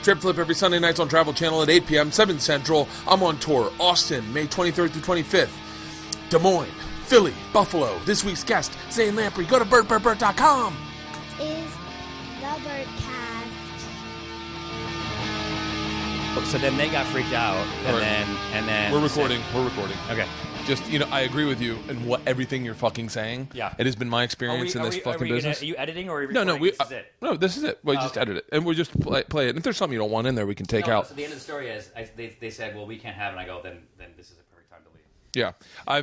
Trip Flip every Sunday nights on Travel Channel at 8 p.m., 7 Central. I'm on tour. Austin, May 23rd through 25th. Des Moines, Philly, Buffalo. This week's guest, Zane Lamprey. Go to BertCast.com. Is the Bertcast. So then they got freaked out, and then We're recording. Okay. Just, I agree with you in everything you're fucking saying. Yeah. It has been my experience in this fucking business. Are you editing or are you No, recording? this This is it? No, this is it. We just edit it. And we just play it. And if there's something you don't want in there, we can take out. So the end of the story is, they said, well, we can't have it. And I go, then this is a perfect time to leave. Yeah. I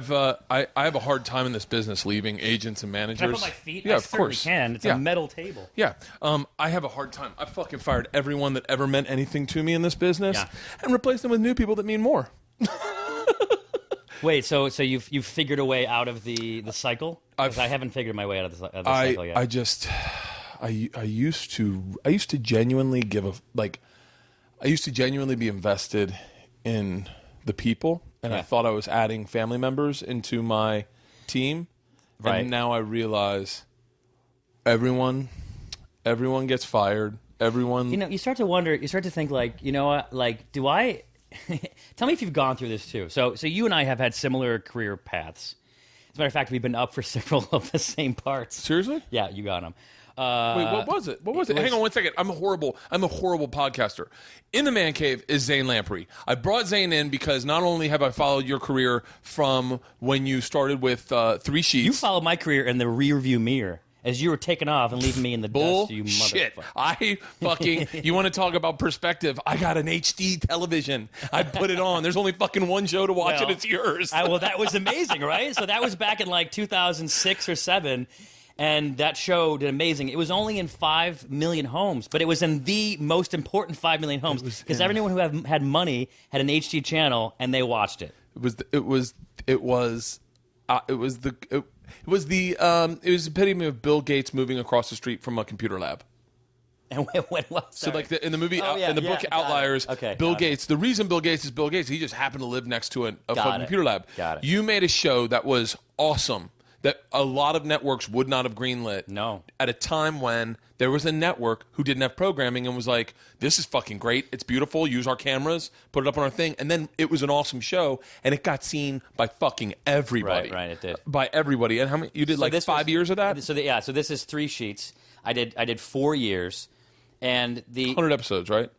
have a hard time in this business leaving agents and managers. Can I put my feet? Yeah, I of certainly course. can. It's Yeah. a metal table. Yeah. I have a hard time. I fucking fired everyone that ever meant anything to me in this business Yeah. and replaced them with new people that mean more. Wait, so you've figured a way out of the cycle? 'Cause I haven't figured my way out of the cycle yet. I used to genuinely I used to genuinely be invested in the people, and I thought I was adding family members into my team. Right. And now I realize everyone gets fired. Everyone. You start to wonder. You start to think do I? Tell me if you've gone through this too. So you and I have had similar career paths. As a matter of fact, we've been up for several of the same parts. Seriously? Yeah, you got them. Wait, what was it? Hang on one second. I'm a horrible podcaster. In the man cave is Zane Lamprey. I brought Zane in because not only have I followed your career from when you started with 3 Sheets. You followed my career in the rearview mirror as you were taking off and leaving me in the dust. You Shit. motherfucker. You want to talk about perspective? I got an HD television. I put it on. There's only fucking one show to watch, and it's yours. Well, that was amazing, right? So that was back in 2006 or 7. And that show did amazing. It was only in 5 million homes, but it was in the most important 5 million homes because everyone who had money had an HD channel and they watched it. It was the epitome of Bill Gates moving across the street from a computer lab. And when was So in the movie, in the book Outliers, Bill Gates, the reason Bill Gates is Bill Gates, he just happened to live next to a fucking computer lab. Got it. You made a show that was awesome, that a lot of networks would not have greenlit. No. At a time when there was a network who didn't have programming and was like, this is fucking great, it's beautiful, use our cameras, put it up on our thing. And then it was an awesome show, and it got seen by fucking everybody. Right, it did. By everybody. And how many? You did 5 years of that? So this is 3 Sheets. I did 4 years. And the 100 episodes, right?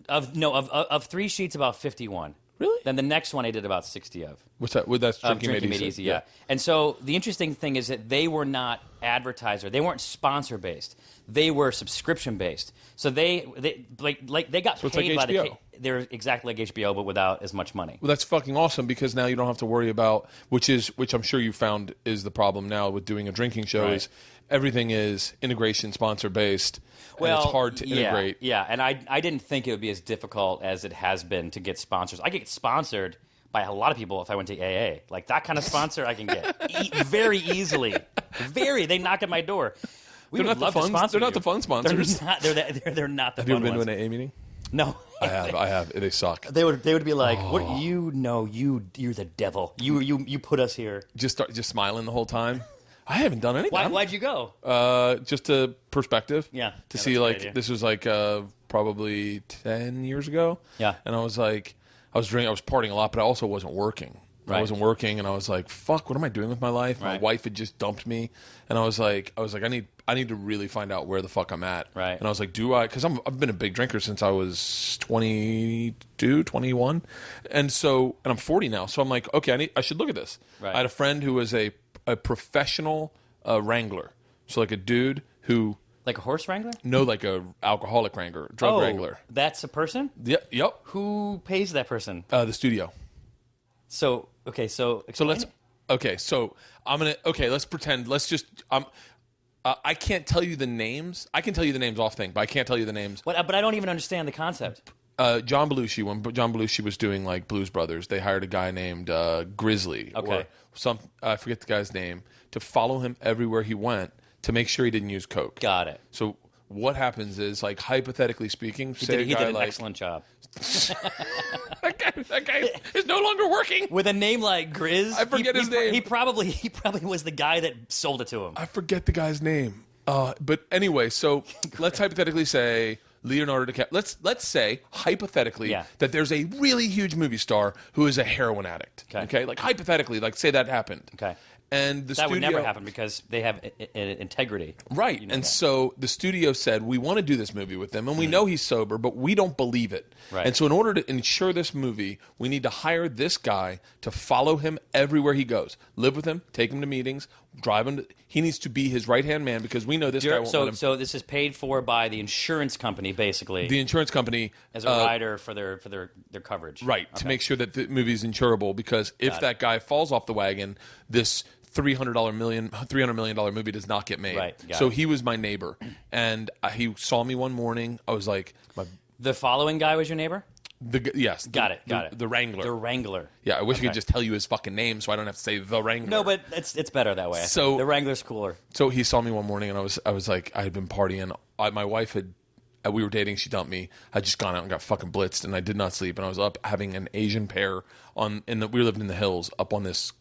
Of 3 Sheets, about 51. Really? Then the next one I did about 60 of. What's that? That's Drinking Made Easy, yeah. And so the interesting thing is that they were not advertiser. They weren't sponsor based. They were subscription based. So they got paid by HBO. They're exactly like HBO, but without as much money. Well, that's fucking awesome because now you don't have to worry about which I'm sure you found is the problem now with doing a drinking show is everything is integration sponsor based. Well, and it's hard to integrate. Yeah, and I didn't think it would be as difficult as it has been to get sponsors. I get sponsored by a lot of people if I went to AA. Like that kind of sponsor I can get very easily. They knock at my door. They're not the fun sponsors. They're not the have you fun ever been ones. to an AA meeting? No. I have. They suck. They would be like, "What you're the devil. You put us here." Just smiling the whole time. I haven't done anything. Why'd you go? Just to perspective. Yeah. To see this was probably 10 years ago. Yeah. And I was partying a lot, but I also wasn't working. Right. I wasn't working, and I was like, "Fuck, what am I doing with my life?" My wife had just dumped me, and I was like, I need to really find out where the fuck I'm at. Right. And I was like, because I've been a big drinker since I was 22, 21, and I'm 40 now, so I'm like, okay, I should look at this. Right. I had a friend who was a professional wrangler, so like a dude who. Like a horse wrangler? No, like a alcoholic wrangler, drug wrangler. That's a person? Yep. Who pays that person? The studio. So let's pretend. Let's just. I can't tell you the names. I can tell you the names off thing, but I can't tell you the names. But I don't even understand the concept. John Belushi, when John Belushi was doing like Blues Brothers, they hired a guy named Grizzly. Okay. Or I forget the guy's name, to follow him everywhere he went to make sure he didn't use coke. Got it. So what happens is, like, hypothetically speaking, he did an excellent job. that guy is no longer working. With a name like Grizz, I forget his name. He probably was the guy that sold it to him. I forget the guy's name. But anyway, so let's hypothetically say Leonardo DiCaprio. Let's say hypothetically Yeah. that there's a really huge movie star who is a heroin addict. Okay, like hypothetically, like say that happened. Okay. And the That studio would never happen because they have integrity. Right. You know and that. so the studio said, we want to do this movie with him, and we know he's sober, but we don't believe it. Right. And so in order to ensure this movie, we need to hire this guy to follow him everywhere he goes. Live with him, take him to meetings, drive him to... He needs to be his right-hand man because we know this guy won't let him... So this is paid for by the insurance company, basically. The insurance company... as a rider for their coverage. Right, to make sure that the movie's insurable, because if that guy falls off the wagon, this... $300 million movie does not get made. Right, so it. he was my neighbor, and he saw me one morning. I was like, The following guy was your neighbor? Yes. Got it. The Wrangler. The Wrangler. Yeah, I wish I could just tell you his fucking name so I don't have to say the Wrangler. No, but it's better that way. So- the Wrangler's cooler. So he saw me one morning, and I was like, I had been partying. My wife had, we were dating. She dumped me. I'd just gone out and got fucking blitzed, and I did not sleep. And I was up having an Asian pear we lived in the hills up on this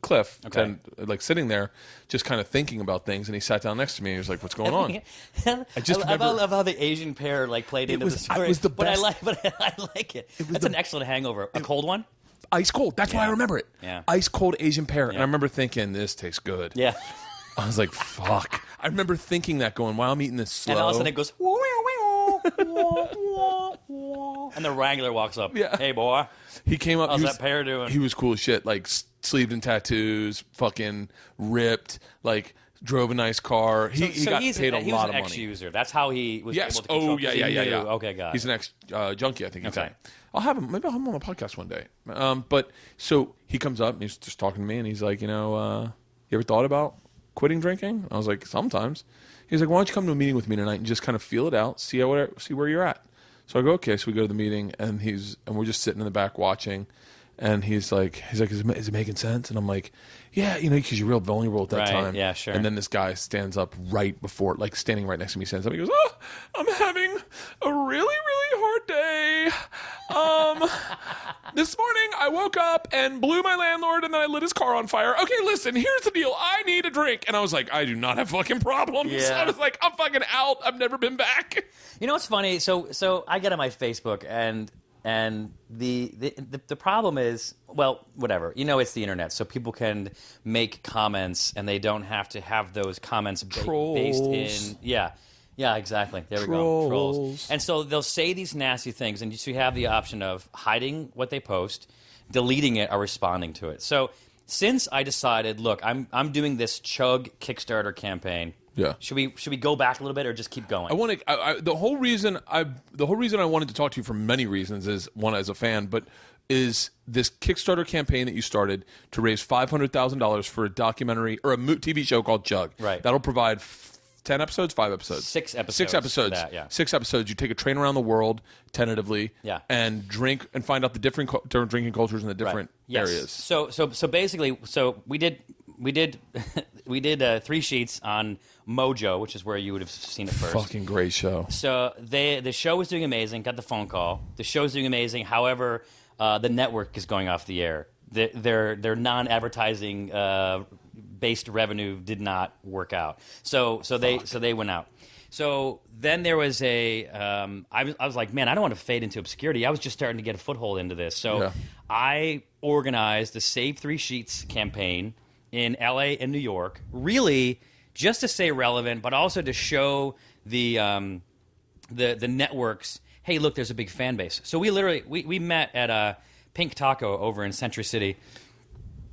cliff, and like sitting there, just kind of thinking about things. And he sat down next to me. And he was like, "What's going on?" I love how the Asian pear like played into the story. It was the best. But I like it. That's an excellent hangover. A cold one. Ice cold. That's why I remember it. Yeah. Ice cold Asian pear. And I remember thinking, this tastes good. Yeah. I was like, fuck. I remember thinking that going, wow, I'm eating this slow. And all of a sudden it goes. And the Wrangler walks up. Yeah. Hey, boy. He came up. How's that pear doing? He was cool as shit. Like, sleeved in tattoos, fucking ripped, like, drove a nice car. He got paid a lot of money. He was an ex-user. That's how he was able to control. Yeah. Okay, got it. He's an ex-junkie, I think he's Okay. saying. I'll have him. Maybe I'll have him on a podcast one day. But so he comes up and he's just talking to me, and he's like, you ever thought about quitting drinking? I was like, sometimes. He's like, why don't you come to a meeting with me tonight and just kind of feel it out, see where you're at. So I go, okay. So we go to the meeting, and we're just sitting in the back watching, and he's like, is it making sense? And I'm like, yeah, because you're real vulnerable at that time. Yeah, sure. And then this guy stands up right before, like standing right next to me, stands up. He goes, oh, I'm having a really, really hard day. This morning I woke up and blew my landlord, and then I lit his car on fire. Okay, listen, here's the deal. I need a drink. And I was like, I do not have fucking problems. Yeah. I was like, I'm fucking out. I've never been back. You know what's funny? So I get on my Facebook, and the problem is, well, whatever. It's the internet, so people can make comments, and they don't have to have those comments based in yeah, exactly. There we go. Trolls. And so they'll say these nasty things, and so you have the option of hiding what they post, deleting it, or responding to it. So since I decided, look, I'm doing this Chug Kickstarter campaign. Yeah. Should we go back a little bit or just keep going? The whole reason I wanted to talk to you for many reasons is, one, as a fan, but is this Kickstarter campaign that you started to raise $500,000 for a documentary or a TV show called Chug. Right. That'll provide 10 episodes, 5 episodes? 6 episodes. 6 episodes. For that, yeah. 6 episodes. You take a train around the world, tentatively, and drink and find out the different drinking cultures in the different areas. So basically, we did 3 sheets on Mojo, which is where you would have seen it first. Fucking great show. So the show was doing amazing. Got the phone call. The show's doing amazing. However, the network is going off the air. Their non-advertising based revenue did not work out. So they went out. So then there was I was like, man, I don't want to fade into obscurity. I was just starting to get a foothold into this. So I organized the Save 3 Sheets campaign in LA and New York, really just to stay relevant, but also to show the networks, hey, look, there's a big fan base. So we literally we met at a Pink Taco over in Century City,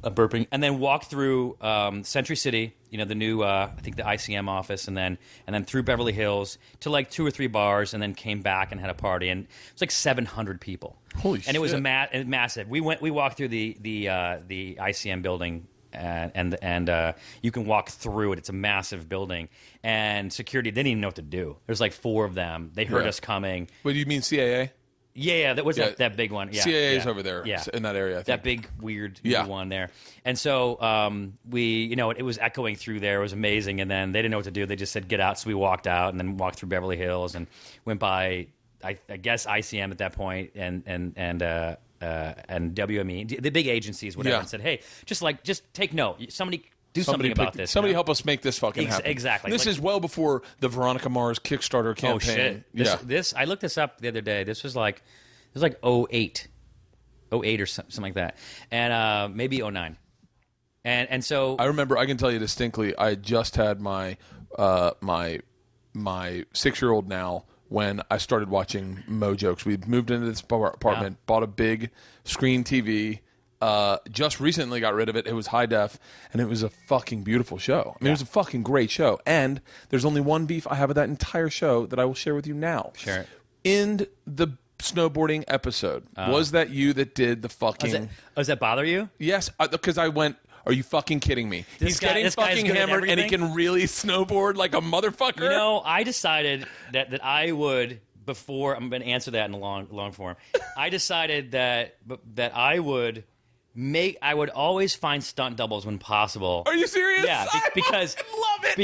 burping, and then walked through Century City, the new I think the ICM office, and then through Beverly Hills to like 2 or 3 bars, and then came back and had a party, and it was like 700 people. Holy shit! And it was massive. We walked through the ICM building. And you can walk through it. It's a massive building, and security, they didn't even know what to do. There's like 4 of them. They heard us coming. What do you mean, CAA? Yeah, that was that big one. Yeah, CAA is over there. Yeah, in that area. I think. That big weird new one there. And so we, it was echoing through there. It was amazing. And then they didn't know what to do. They just said get out. So we walked out and then walked through Beverly Hills and went by, I guess ICM at that point, and WME, the big agencies, whatever, and said, hey, just take note. Somebody do something about this. Somebody help us make this fucking happen. Exactly. This is well before the Veronica Mars Kickstarter campaign. Oh shit! This I looked this up the other day. This was like 08 or something like that, and maybe 09. And so I remember. I can tell you distinctly. I just had my 6-year-old now when I started watching Mojokes. We moved into this apartment, bought a big screen TV. Just recently got rid of it. It was high def, and it was a fucking beautiful show. I mean, it was a fucking great show. And there's only one beef I have with that entire show that I will share with you now. Share it. In the snowboarding episode, was that you that did the fucking... Does that bother you? Yes, because I went... Are you fucking kidding me? He's getting fucking hammered, and he can really snowboard like a motherfucker. You know, I decided that I would, before I'm going to answer that in a long form. I decided that I would always find stunt doubles when possible. Are you serious? Yeah, because I love it.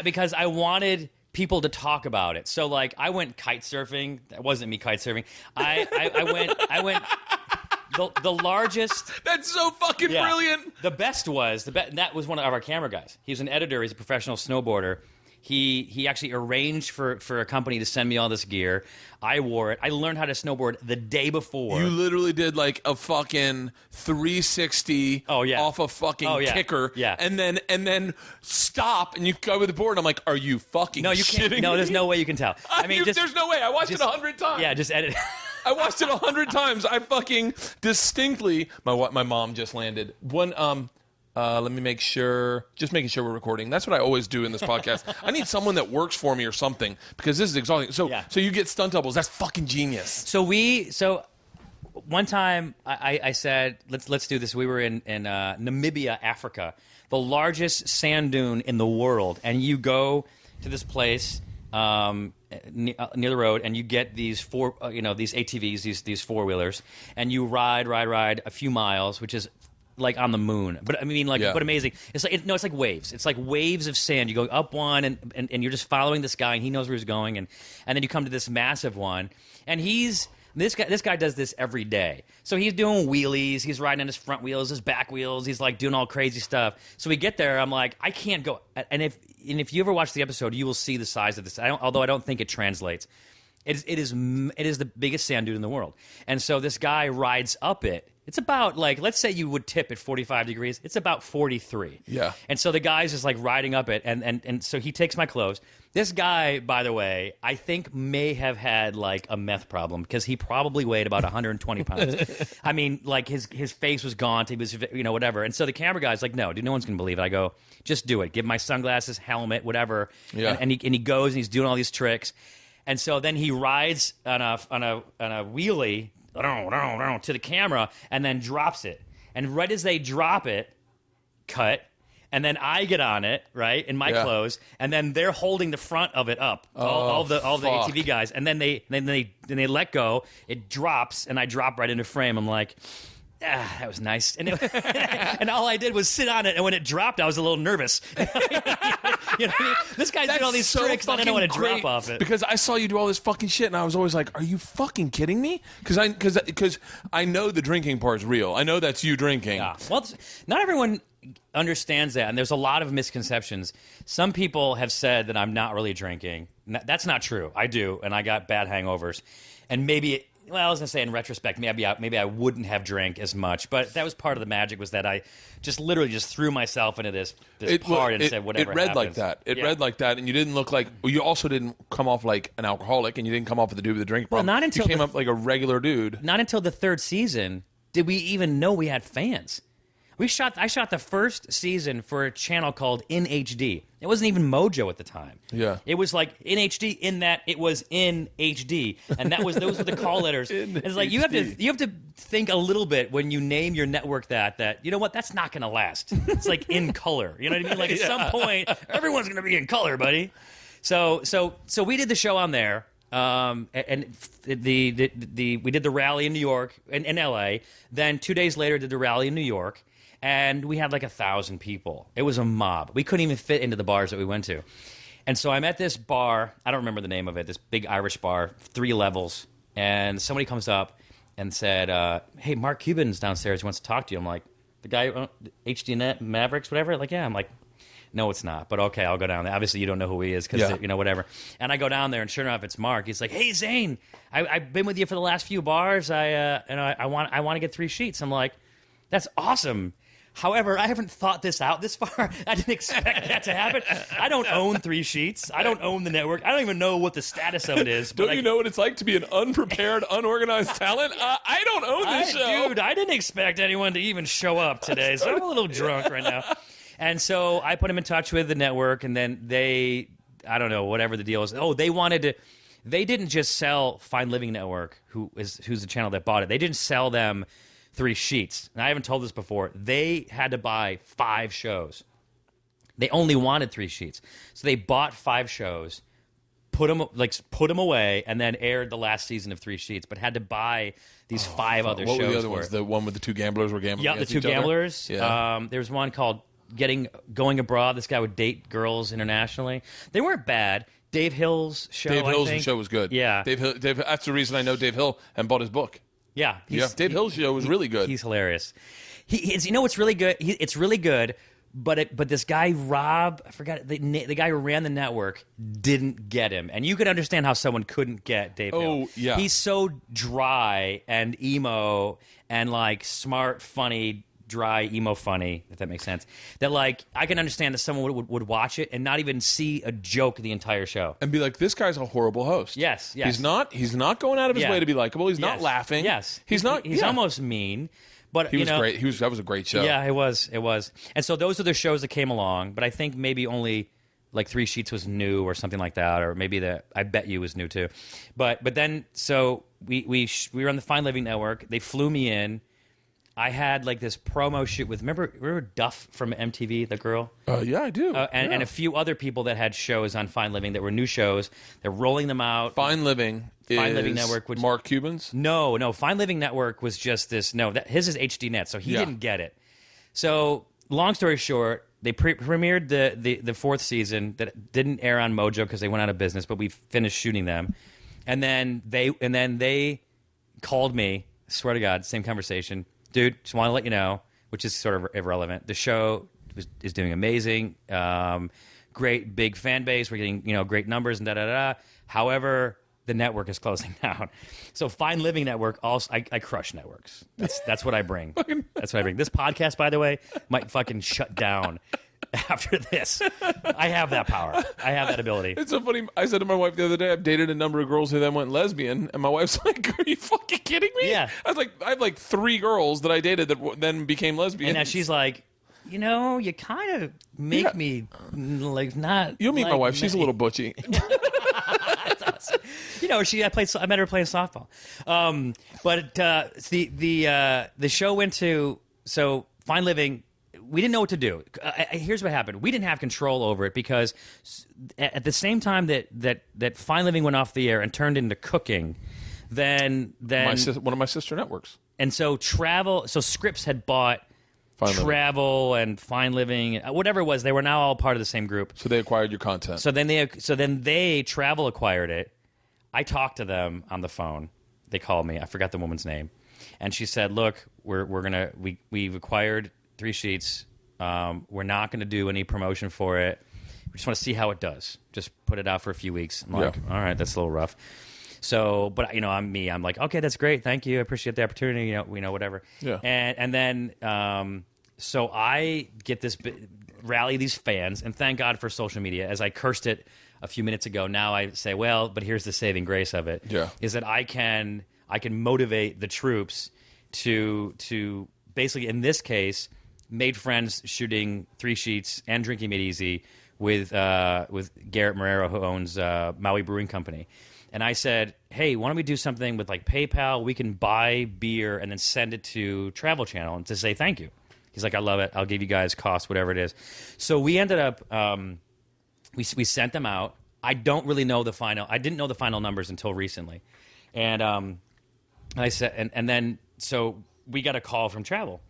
because I wanted people to talk about it. So like I went kite surfing. That wasn't me kite surfing. I went. The largest. That's so fucking brilliant. The best was that was one of our camera guys. He was an editor. He's a professional snowboarder. He actually arranged for a company to send me all this gear. I wore it. I learned how to snowboard the day before. You literally did like a fucking 360 off a fucking kicker. Yeah. And then stop and you go with the board. And I'm like, are you fucking shitting me? No, there's no way you can tell. I mean, there's no way. I watched it 100 times. Yeah, just edit. I watched it 100 times. I fucking distinctly. My mom just landed one. Let me make sure. Just making sure we're recording. That's what I always do in this podcast. I need someone that works for me or something because this is exhausting. So you get stunt doubles. That's fucking genius. So one time I said let's do this. We were in Namibia, Africa, the largest sand dune in the world, and you go to this place. Near the road, and you get these these ATVs, these 4-wheelers, and you ride a few miles, which is like on the moon. But I mean, but amazing. It's like it's like waves. It's like waves of sand. You go up one, and you're just following this guy, and he knows where he's going, and then you come to this massive one, and This guy does this every day. So he's doing wheelies. He's riding on his front wheels, his back wheels. He's like doing all crazy stuff. So we get there. I'm like, I can't go. And if you ever watch the episode, you will see the size of this. Although I don't think it translates. It is the biggest sand dune in the world. And so this guy rides up it. It's about let's say you would tip at 45 degrees. It's about 43. Yeah. And so the guy's just like riding up it, and so he takes my clothes. This guy, by the way, I think may have had like a meth problem because he probably weighed about 120 pounds. I mean, like his face was gaunt. He was, whatever. And so the camera guy's like, no, dude, no one's gonna believe it. I go, just do it. Give him my sunglasses, helmet, whatever. Yeah. And he goes and he's doing all these tricks. And so then he rides on a wheelie to the camera and then drops it. And right as they drop it, cut. And then I get on it, right, in my clothes, and then they're holding the front of it up, all the ATV guys, and then they let go. It drops, and I drop right into frame. I'm like, that was nice. And and all I did was sit on it, and when it dropped, I was a little nervous. You know what I mean? This guy's doing all these tricks, and I don't want to drop off it. Because I saw you do all this fucking shit, and I was always like, are you fucking kidding me? Because I know the drinking part's real. I know that's you drinking. Yeah. Well, not everyone understands that, and there's a lot of misconceptions. Some people have said that I'm not really drinking. That's not true. I do, and I got bad hangovers. And maybe, I was going to say in retrospect, maybe I wouldn't have drank as much, but that was part of the magic, was that I just literally just threw myself into this part and said whatever It read happens. like that. It read like that, and you didn't look like, you also didn't come off like an alcoholic, and you didn't come off with the dude with the drink problem. Well, not until you came up like a regular dude. Not until the third season did we even know we had fans. I shot the first season for a channel called In HD. It wasn't even Mojo at the time. Yeah. It was like In HD in that it was in HD, and those were the call letters. It's like you have to think a little bit when you name your network that you know what, that's not going to last. It's like in color. You know what I mean? Like at some point everyone's going to be in color, buddy. So we did the show on there. And we did the rally in New York, in LA. Then 2 days later did the rally in New York. And we had like 1,000 people. It was a mob. We couldn't even fit into the bars that we went to. And so I'm at this bar. I don't remember the name of it. This big Irish bar, 3 levels. And somebody comes up and said, hey, Mark Cuban's downstairs. He wants to talk to you. I'm like, The guy, HD Mavericks, whatever. Like, yeah. I'm like, no, it's not. But okay, I'll go down there. Obviously, you don't know who he is because, whatever. And I go down there, and sure enough, it's Mark. He's like, hey, Zane, I've been with you for the last few bars. I want to get 3 sheets. I'm like, that's awesome. However, I haven't thought this out this far. I didn't expect that to happen. I don't own 3 sheets. I don't own the network. I don't even know what the status of it is. Don't you know what it's like to be an unprepared, unorganized talent? I don't own this show. Dude, I didn't expect anyone to even show up today, so I'm a little drunk right now. And so I put him in touch with the network, and then I don't know, whatever the deal is. Oh, they didn't just sell Fine Living Network, who's the channel that bought it. They didn't sell them 3 sheets. And I haven't told this before. They had to buy 5 shows. They only wanted 3 sheets. So they bought 5 shows, put them away, and then aired the last season of 3 sheets, but had to buy these 5 other shows. What were the other ones? The one with the 2 gamblers were gambling against each other? Yeah, the 2 gamblers. Yeah. There was one called Going Abroad. This guy would date girls internationally. They weren't bad. Dave Hill's show, Dave Hill's show was good. Yeah. Dave Hill, that's the reason I know Dave Hill and bought his book. Yeah, Dave Hill's show was really good. He's hilarious. You know what's really good? It's really good, but this guy Rob, I forgot the guy who ran the network didn't get him, and you could understand how someone couldn't get Dave Hill. Oh yeah, he's so dry and emo and like smart, funny. Dry, emo funny, if that makes sense. That like I can understand that someone would watch it and not even see a joke the entire show and be like, "This guy's a horrible host." Yes. He's not going out of his way to be likable. He's not laughing. Yes, he's not. He's almost mean. But he was great. That was a great show. Yeah, it was. And so those are the shows that came along. But I think maybe only like 3 sheets was new or something like that, or maybe I Bet You was new too. But then so we were on the Fine Living Network. They flew me in. I had like this promo shoot with remember Duff from MTV, the girl? Yeah, I do. And a few other people that had shows on Fine Living that were new shows. They're rolling them out. Fine Living Network, which Mark Cuban's? No. Fine Living Network was just this. No, his is HD Net, so he didn't get it. So long story short, they premiered the 4th season that didn't air on Mojo because they went out of business, but we finished shooting them, and then they called me. Swear to God, same conversation. Dude, just want to let you know, which is sort of irrelevant. The show is doing amazing. Great big fan base. We're getting great numbers and da-da-da. However, the network is closing down. So Fine Living Network, also, I crush networks. That's what I bring. That's what I bring. This podcast, by the way, might fucking shut down after this. I have that power. I have that ability. It's so funny. I said to my wife the other day, I've dated a number of girls who then went lesbian, and my wife's like, "Are you fucking kidding me?" Yeah. I was like, I have like 3 girls that I dated that then became lesbians. And now she's like, you kind of make me like not. You'll meet like my wife. me. She's a little butchy. That's awesome. I met her playing softball. But the show went to Fine Living. We didn't know what to do. Here's what happened. We didn't have control over it because at the same time that Fine Living went off the air and turned into cooking, then one of my sister networks. And so Scripps had bought Travel and Fine Living, whatever it was. They were now all part of the same group. So they acquired your content. So then they Travel acquired it. I talked to them on the phone. They called me. I forgot the woman's name, and she said, "Look, we've acquired 3 sheets. We're not going to do any promotion for it. We just want to see how it does. Just put it out for a few weeks." I'm like, all right, that's a little rough. So, but I'm me. I'm like, okay, that's great. Thank you. I appreciate the opportunity. Whatever. Yeah. And then, so I get this rally these fans, and thank God for social media. As I cursed it a few minutes ago, now I say, well, but here's the saving grace of it. Yeah. Is that I can motivate the troops to basically, in this case, made friends shooting 3 sheets and Drinking It Easy with Garrett Marrero, who owns Maui Brewing Company. And I said, hey, why don't we do something with like PayPal? We can buy beer and then send it to Travel Channel and to say thank you. He's like, I love it. I'll give you guys cost, whatever it is. So we ended up, we sent them out. I didn't know the final numbers until recently. And I said, and then, so we got a call from Travel.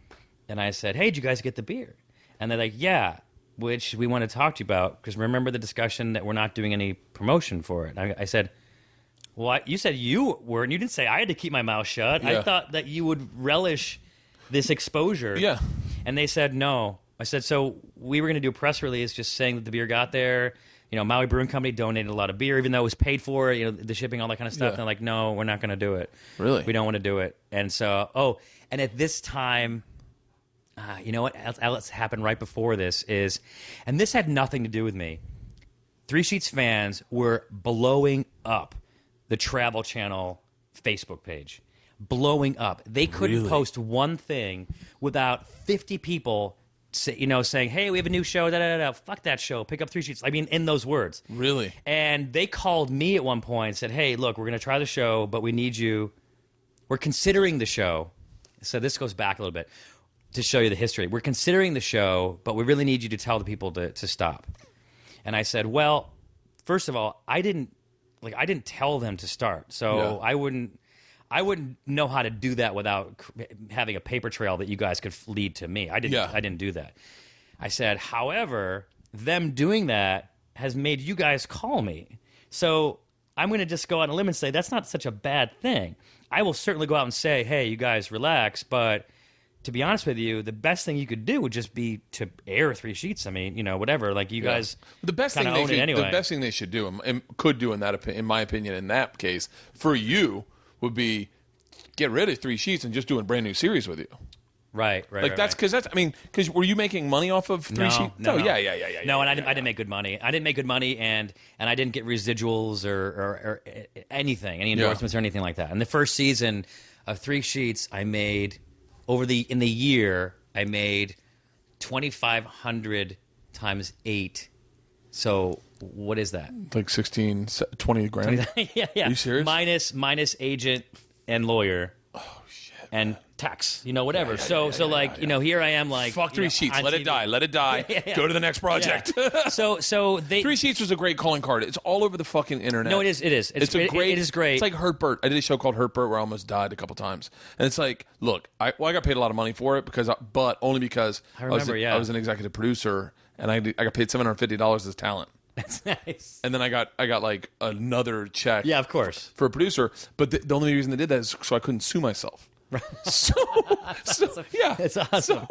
And I said, hey, did you guys get the beer? And they're like, yeah, which we want to talk to you about, because remember the discussion that we're not doing any promotion for it. I said, well, you said you were, and you didn't say I had to keep my mouth shut. Yeah. I thought that you would relish this exposure. Yeah. And they said no. I said, so we were going to do a press release just saying that the beer got there. You know, Maui Brewing Company donated a lot of beer, even though it was paid for, you know, the shipping, all that kind of stuff. Yeah. And they're like, no, we're not going to do it. Really? We don't want to do it. And so, and at this time, you know what else happened right before this is, and this had nothing to do with me. Three Sheets fans were blowing up the Travel Channel Facebook page. Blowing up. They couldn't post one thing without 50 people saying, hey, we have a new show, da-da-da-da. Fuck that show. Pick up Three Sheets. I mean, in those words. Really? And they called me at one point and said, hey, look, we're going to try the show, but we need you. We're considering the show. So this goes back a little bit to show you the history. We're considering the show, but we really need you to tell the people to stop. And I said, well, first of all, I didn't tell them to start. So I wouldn't know how to do that without having a paper trail that you guys could lead to me. I didn't do that. I said, however, them doing that has made you guys call me. So I'm going to just go out on a limb and say that's not such a bad thing. I will certainly go out and say, hey, you guys relax. But to be honest with you, the best thing you could do would just be to air Three Sheets. I mean, you know, whatever. Like you guys the best kind thing of own it anyway. The best thing they should do and could do in my opinion, in that case, for you would be get rid of Three Sheets and just do a brand new series with you. Right. Like that's because because were you making money off of Three Sheets? No. Yeah. No, and I didn't make good money. I didn't make good money, and I didn't get residuals or anything, any endorsements or anything like that. And the first season of Three Sheets, I made in the year I made 2,500 times 8. So what is that? Like 16, 20 grand. Yeah. Are you serious? Minus agent and lawyer. Oh shit. And tax, whatever. So here I am, like, fuck Three Sheets. Let it die. Let it die. Yeah. Go to the next project. Yeah. So Three Sheets was a great calling card. It's all over the fucking internet. No, it is. It is. It is great. It's like Hurt Bert. I did a show called Hurt Bert where I almost died a couple times. And it's like, look, I got paid a lot of money for it but only because I was an executive producer and I got paid $750 as talent. That's nice. And then I got like another check. Yeah, of course. For a producer. But the only reason they did that is so I couldn't sue myself. So yeah, it's awesome.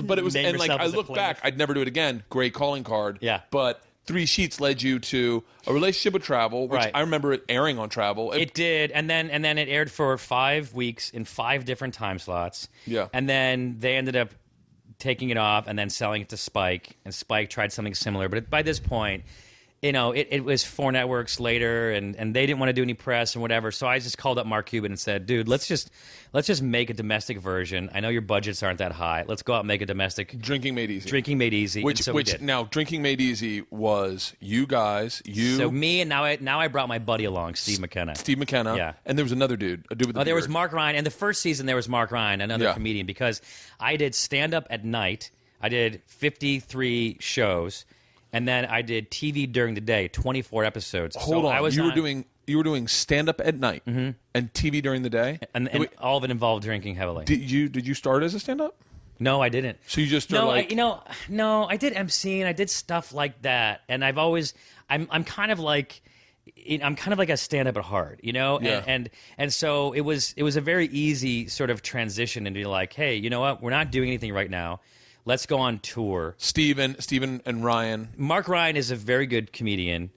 But it was, and like I look back, I'd never do it again. Great calling card. Yeah. But Three Sheets led you to a relationship with Travel, which I remember it airing on Travel. It did, and then it aired for 5 weeks in 5 different time slots. Yeah. And then they ended up taking it off and then selling it to Spike, and Spike tried something similar. But by this point, it was 4 networks later, and they didn't want to do any press and whatever. So I just called up Mark Cuban and said, dude, let's just make a domestic version. I know your budgets aren't that high. Let's go out and make a domestic. Drinking Made Easy. Drinking Made Easy. Which now Drinking Made Easy was you guys, So me, and now I brought my buddy along, Steve McKenna. Yeah. And there was another dude, a dude with the beard. There was Mark Ryan. And the first season there was Mark Ryan, another comedian, because I did stand-up at night. I did 53 shows. And then I did TV during the day, 24 episodes. Hold on, you were doing stand up at night and TV during the day, and all of it involved drinking heavily. Did you start as a stand up? No, I didn't. So you just started no, I did MC and I did stuff like that, and I'm kind of like a stand up at heart, Yeah. And so it was a very easy sort of transition into like, hey, you know what, we're not doing anything right now. Let's go on tour. Steven and Ryan. Mark Ryan is a very good comedian,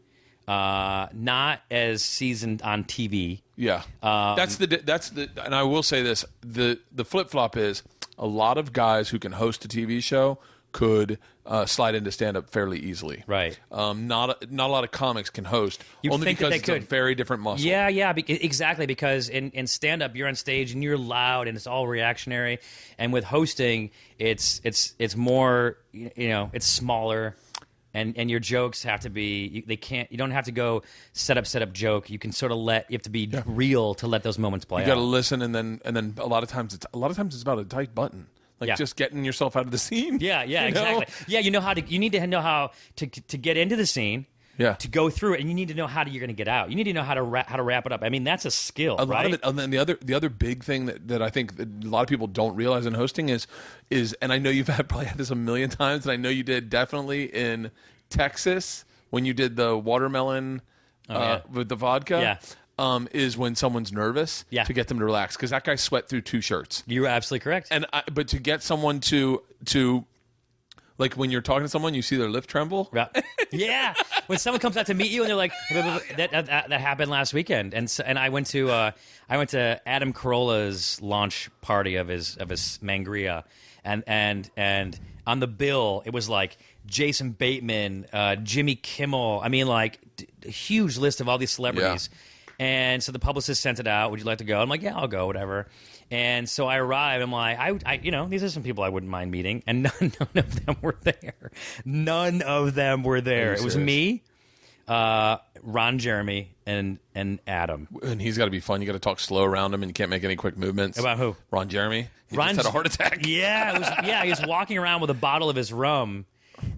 not as seasoned on TV. Yeah, that's the. And I will say this: the flip flop is a lot of guys who can host a TV show could slide into stand up fairly easily. Right. Not a lot of comics can host. You only think because that they it's could. a very different muscle. Yeah, exactly. Because in stand up, you're on stage and you're loud and it's all reactionary. And with hosting, it's more, it's smaller. And your jokes have to be, you don't have to go set up joke. You can sort of you have to be real to let those moments play out. You got to listen, and then a lot of times it's about a tight button. Like just getting yourself out of the scene. Yeah, exactly. Yeah, you need to know how to get into the scene. Yeah. To go through it, and you need to know how you're going to get out. You need to know how to wrap it up. I mean, that's a skill. A lot of it, and then the other big thing that I think that a lot of people don't realize in hosting is, and I know you've probably had this a million times, and I know you did definitely in Texas when you did the watermelon with the vodka. Yeah. is when someone's nervous to get them to relax, because that guy sweat through 2 shirts. You're absolutely correct. But to get someone to like when you're talking to someone, you see their lip tremble. Yeah, when someone comes out to meet you and they're like, that happened last weekend, and I went to Adam Carolla's launch party of his Mangria, and on the bill it was like Jason Bateman, Jimmy Kimmel. I mean, like a huge list of all these celebrities. Yeah. And so the publicist sent it out. Would you like to go? I'm like, yeah, I'll go, whatever. And so I arrive. I'm like, these are some people I wouldn't mind meeting, and none of them were there. None of them were there. It was me, Ron Jeremy, and Adam. And he's got to be fun. You got to talk slow around him, and you can't make any quick movements. About who? Ron Jeremy. He just had a heart attack. Yeah, he was walking around with a bottle of his rum,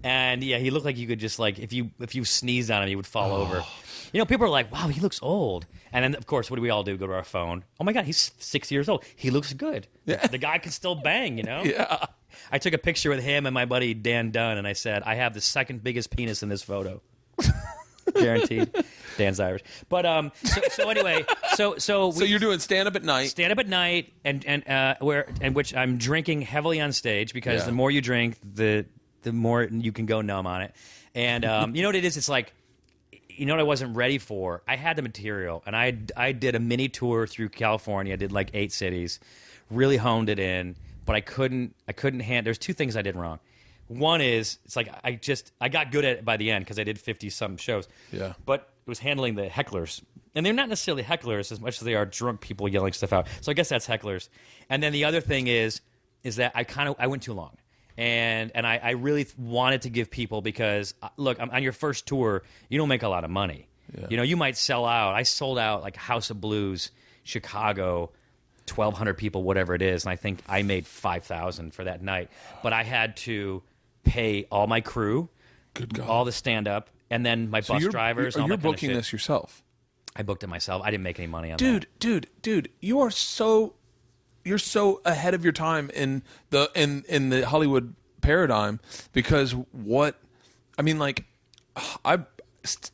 and yeah, he looked like you could just like if you sneezed on him, he would fall over. You know, people are like, wow, he looks old. And then, of course, what do we all do? Go to our phone. Oh, my God, he's 6 years old. He looks good. Yeah. The guy can still bang, you know? Yeah. I took a picture with him and my buddy Dan Dunn, and I said, I have the second biggest penis in this photo. Guaranteed. Dan's Irish. But so anyway, so you're doing stand-up at night. Stand-up at night, and which I'm drinking heavily on stage, because the more you drink, the more you can go numb on it. And you know what it is? It's like, you know what I wasn't ready for? I had the material, and I did a mini tour through California. I did like 8 cities, really honed it in, but I couldn't there's 2 things I did wrong. One is, it's like I got good at it by the end because I did 50-something shows. Yeah. But it was handling the hecklers. And they're not necessarily hecklers as much as they are drunk people yelling stuff out. So I guess that's hecklers. And then the other thing is that I went too long. And I really wanted to give people, because look, on your first tour, you don't make a lot of money. Yeah. You know, you might sell out. I sold out like House of Blues, Chicago, 1,200 people, whatever it is, and I think I made $5,000 for that night. But I had to pay all my crew, good God, all the stand-up, and then my bus drivers. You're booking this yourself. I booked it myself. I didn't make any money on that. Dude, you're so ahead of your time in the Hollywood paradigm, because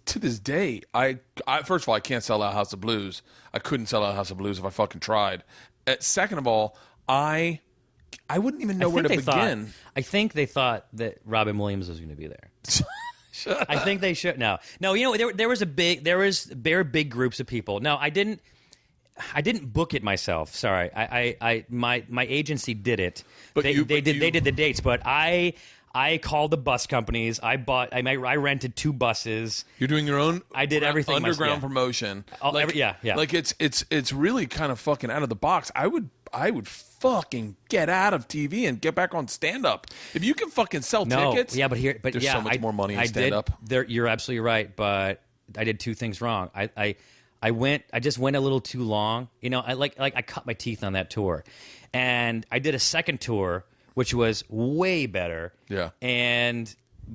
to this day, I first of all, I can't sell out House of Blues. I couldn't sell out House of Blues if I fucking tried. Second of all, I wouldn't even know where to begin. I think they thought that Robin Williams was going to be there. I think they should. No. You know, there were big groups of people. No, I didn't book it myself. Sorry, my agency did it. But they did the dates. But I called the bus companies. I rented 2 buses. You're doing your own. I did everything underground promotion. Like it's really kind of fucking out of the box. I would fucking get out of TV and get back on stand up. If you can fucking sell tickets. Yeah, but there's so much more money in stand up. You're absolutely right. But I did 2 things wrong. I just went a little too long. You know, I cut my teeth on that tour. And I did a second tour, which was way better. Yeah.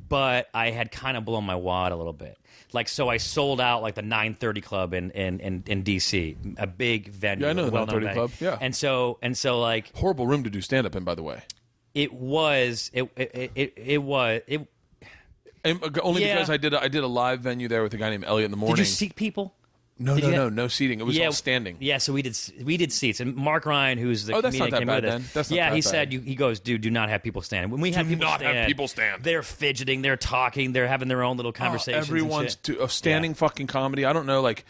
But I had kind of blown my wad a little bit. Like, so I sold out like the 930 Club in DC, a big venue. Yeah, I know the 930 Club. Yeah. And so like, horrible room to do stand up in, by the way. It was. And only because I did a live venue there with a guy named Elliot in the morning. Did you seat people? No seating. It was all standing. Yeah, so we did seats. And Mark Ryan, who's the comedian, came with us. That's not that bad. He said, he goes, dude, do not have people stand. When we have people stand, they're fidgeting, they're talking, they're having their own little conversations. Everyone's standing fucking comedy. I don't know, like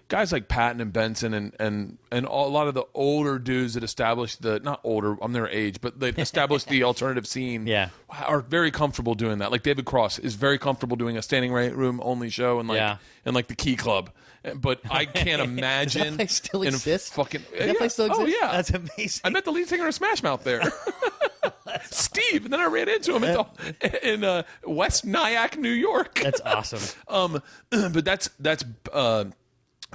guys like Patton and Benson and a lot of the older dudes that established not older, I'm their age, but they established the alternative scene. Yeah, are very comfortable doing that. Like David Cross is very comfortable doing a standing room only show and like the Key Club. But I can't imagine. That place still exists? That place still exists? Oh, yeah. That's amazing. I met the lead singer of Smash Mouth there. Steve. And then I ran into him in West Nyack, New York. That's awesome. But that's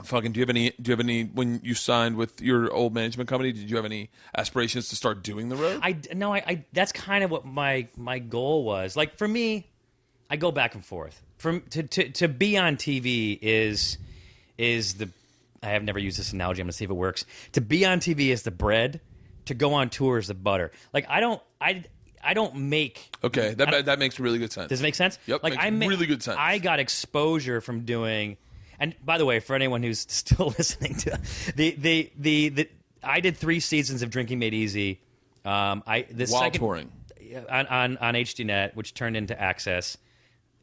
fucking. Do you have any when you signed with your old management company? Did you have any aspirations to start doing the road? I that's kind of what my goal was. Like for me, I go back and forth. To be on TV is the, I have never used this analogy. I'm gonna see if it works. To be on TV is the bread. To go on tour is the butter. Like I don't make. Okay, that makes really good sense. Does it make sense? Yep, really good sense. I got exposure from doing. And by the way, for anyone who's still listening to I did 3 seasons of Drinking Made Easy. While touring on HDNet, which turned into Access.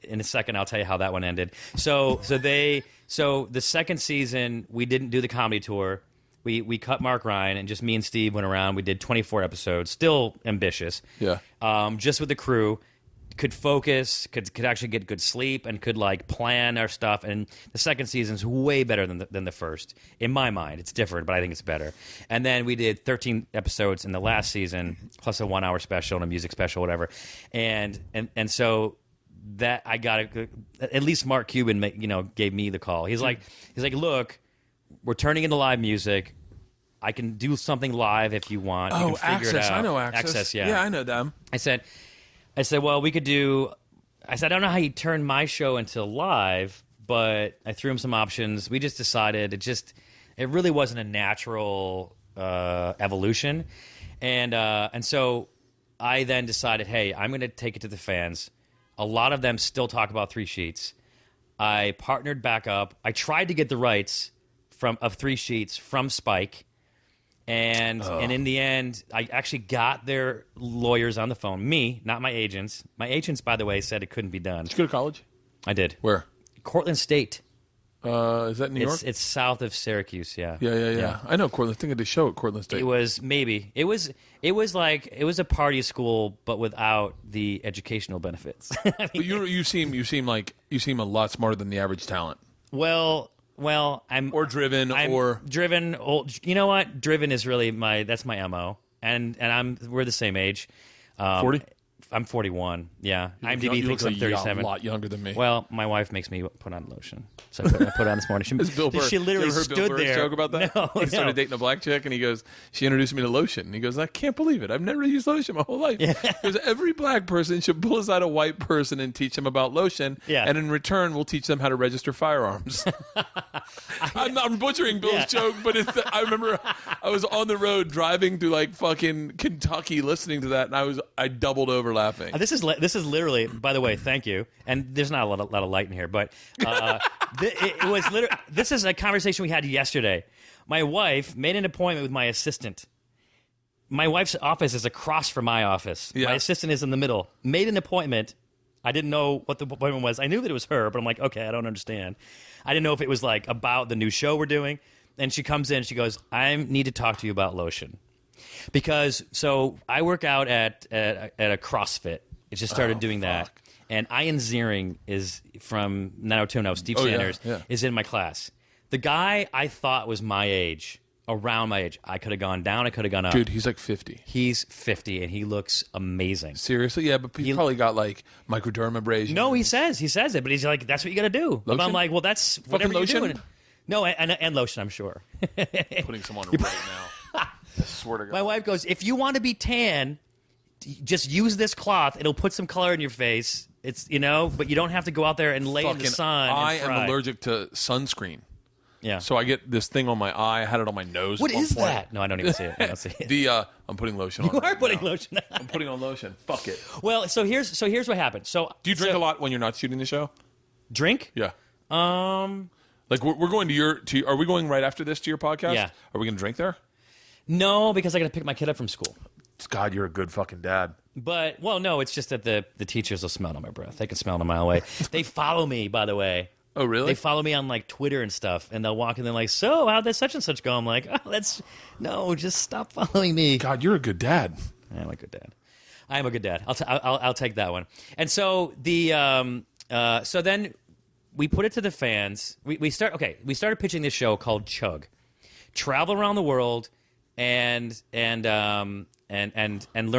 In a second, I'll tell you how that one ended. So the second season, we didn't do the comedy tour. We cut Mark Ryan, and just me and Steve went around. We did 24 episodes, still ambitious. Yeah. Just with the crew, could focus, could actually get good sleep, and could like plan our stuff. And the second season's way better than the first. In my mind, it's different, but I think it's better. And then we did 13 episodes in the last season, plus a 1-hour special and a music special, whatever. And so that I got at least Mark Cuban, gave me the call. He's like, look, we're turning into live music. I can do something live if you want. You can figure Access. it out. I know Access. Access, yeah. Yeah, I know them. I said, well, we could do. I said, I don't know how you turn my show into live, but I threw him some options. We just decided it really wasn't a natural evolution, and so I then decided, hey, I'm going to take it to the fans. A lot of them still talk about 3 Sheets. I partnered back up. I tried to get the rights of 3 Sheets from Spike. And in the end, I actually got their lawyers on the phone. Me, not my agents. My agents, by the way, said it couldn't be done. Did you go to college? I did. Where? Cortland State. Is that New York? It's south of Syracuse, yeah. Yeah. I know Cortland. I think I did a show at Cortland State. It was maybe. It was a party school, but without the educational benefits. But you seem a lot smarter than the average talent. Well, I'm driven. You know what? Driven is really that's my MO. And we're the same age. 40? I'm 41. Yeah. IMDb thinks I'm 37. A lot younger than me. Well, my wife makes me put on lotion, so I put it on this morning. She literally stood Bill Burr's there. Joke about that? No, he started dating a black chick, and he goes, she introduced me to lotion. And he goes, I can't believe it. I've never used lotion my whole life. Yeah. Because every black person should pull aside a white person and teach them about lotion. Yeah. And in return, we'll teach them how to register firearms. I'm butchering Bill's joke, but I remember I was on the road driving through like fucking Kentucky listening to that, and I doubled over laughing. This is literally, by the way, thank you. And there's not a lot of light in here, but it was literally. This is a conversation we had yesterday. My wife made an appointment with my assistant. My wife's office is across from my office. Yeah. My assistant is in the middle. Made an appointment. I didn't know what the appointment was. I knew that it was her, but I'm like, okay, I don't understand. I didn't know if it was like about the new show we're doing. And she comes in. She goes, I need to talk to you about lotion. Because I work out at a CrossFit. It just started doing that. And Ian Ziering is from 90210. Steve Sanders is in my class. The guy I thought was my age, around my age. I could have gone down. I could have gone up. Dude, he's like 50. He's 50, and he looks amazing. Seriously? Yeah, but he's probably got like microdermabrasion. No, he says it, but he's like, that's what you got to do. But I'm like, well, that's whatever you're doing. No, and lotion, I'm sure. Putting someone right now. I swear to God. My wife goes, if you want to be tan, just use this cloth. It'll put some color in your face. It's but you don't have to go out there and lay in the sun. I am allergic to sunscreen. Yeah. So I get this thing on my eye. I had it on my nose. What is that? No, I don't even see it. I don't see it. I'm putting lotion on. You are putting lotion on. I'm putting on lotion. Fuck it. Well, so here's what happened. So do you drink a lot when you're not shooting the show? Drink? Yeah. Like we're going to are we going right after this to your podcast? Yeah. Are we going to drink there? No, because I got to pick my kid up from school. God, you're a good fucking dad. But, no, it's just that the teachers will smell it on my breath. They can smell it a mile away. They follow me, by the way. Oh, really? They follow me on, like, Twitter and stuff, and they'll walk in and they're like, so, how'd that such and such go? I'm like, just stop following me. God, you're a good dad. I am a good dad. I am a good dad. I'll take that one. And so so then we put it to the fans. We started pitching this show called Chug. Travel around the world and learn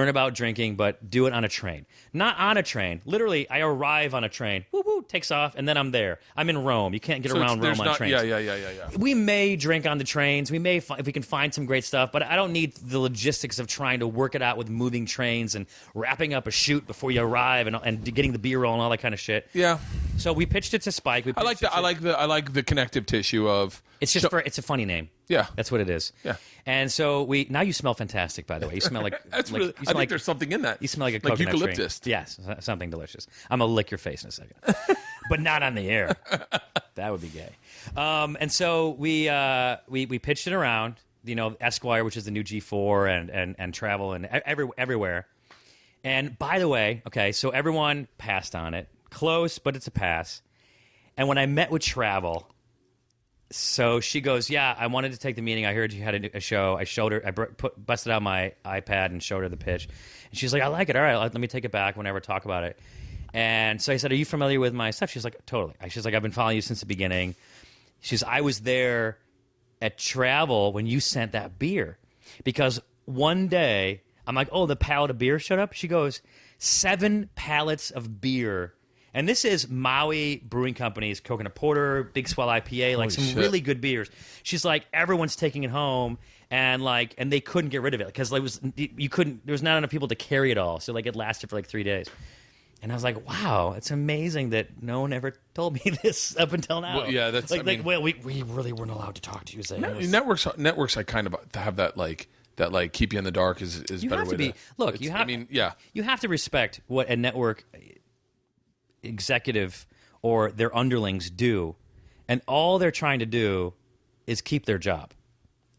about drinking, but do it on a train. Not on a train. Literally, I arrive on a train. Woo woo, takes off, and then I'm there. I'm in Rome. You can't get around Rome on trains. Yeah. We may drink on the trains. We may, if we can find some great stuff, but I don't need the logistics of trying to work it out with moving trains and wrapping up a shoot before you arrive and getting the B-roll and all that kind of shit. Yeah. So we pitched it to Spike. I like the connective tissue of. It's just it's a funny name. Yeah, that's what it is. Yeah, and so now you smell fantastic. By the way, you smell like I think there's something in that. You smell like a coconut eucalyptus. Tree. Yes, something delicious. I'm gonna lick your face in a second. but not on the air. That would be gay. And so we pitched it around, Esquire, which is the new G4, and Travel, and everywhere. And by the way, okay, so everyone passed on it. Close, but it's a pass. And when I met with Travel, so she goes, yeah, I wanted to take the meeting. I heard you had a show. I showed her, busted out my iPad and showed her the pitch. And she's like, I like it. All right, let me take it back whenever talk about it. And so I said, are you familiar with my stuff? She's like, totally. She's like, I've been following you since the beginning. She's, I was there at Travel when you sent that beer. Because one day, I'm like, oh, the pallet of beer showed up? She goes, 7 pallets of beer. And this is Maui Brewing Company's Coconut Porter, Big Swell IPA, like some really good beers. She's like, everyone's taking it home, and they couldn't get rid of it because there was not enough people to carry it all. So it lasted for like 3 days. And I was like, wow, it's amazing that no one ever told me this up until now. Well, yeah, that's we really weren't allowed to talk to you. Zane. Networks, I kind of have that keep you in the dark is better way to. Look, you have to respect what a network executive or their underlings do, and all they're trying to do is keep their job.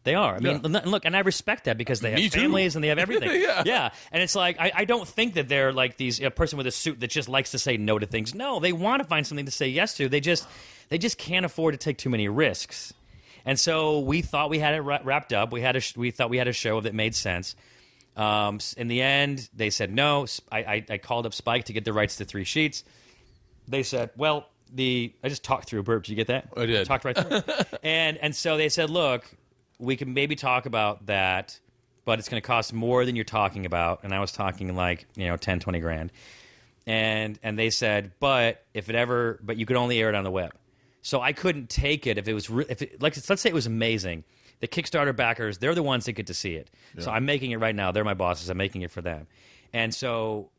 They are. I mean, look, and I respect that because they have families and they have everything. Yeah. And it's like, I don't think that they're like a person with a suit that just likes to say no to things. No, they want to find something to say yes to. They just can't afford to take too many risks. And so we thought we had it wrapped up. We thought we had a show that made sense. In the end, they said no. I called up Spike to get the rights to 3 sheets. They said, well, I just talked through Bert. Did you get that? I did. Talked right through it. And so they said, look, we can maybe talk about that, but it's going to cost more than you're talking about. And I was talking like, 10, 20 grand. And they said, but you could only air it on the web. So I couldn't take it if it was, let's say it was amazing. The Kickstarter backers, they're the ones that get to see it. Yeah. So I'm making it right now. They're my bosses. I'm making it for them. And so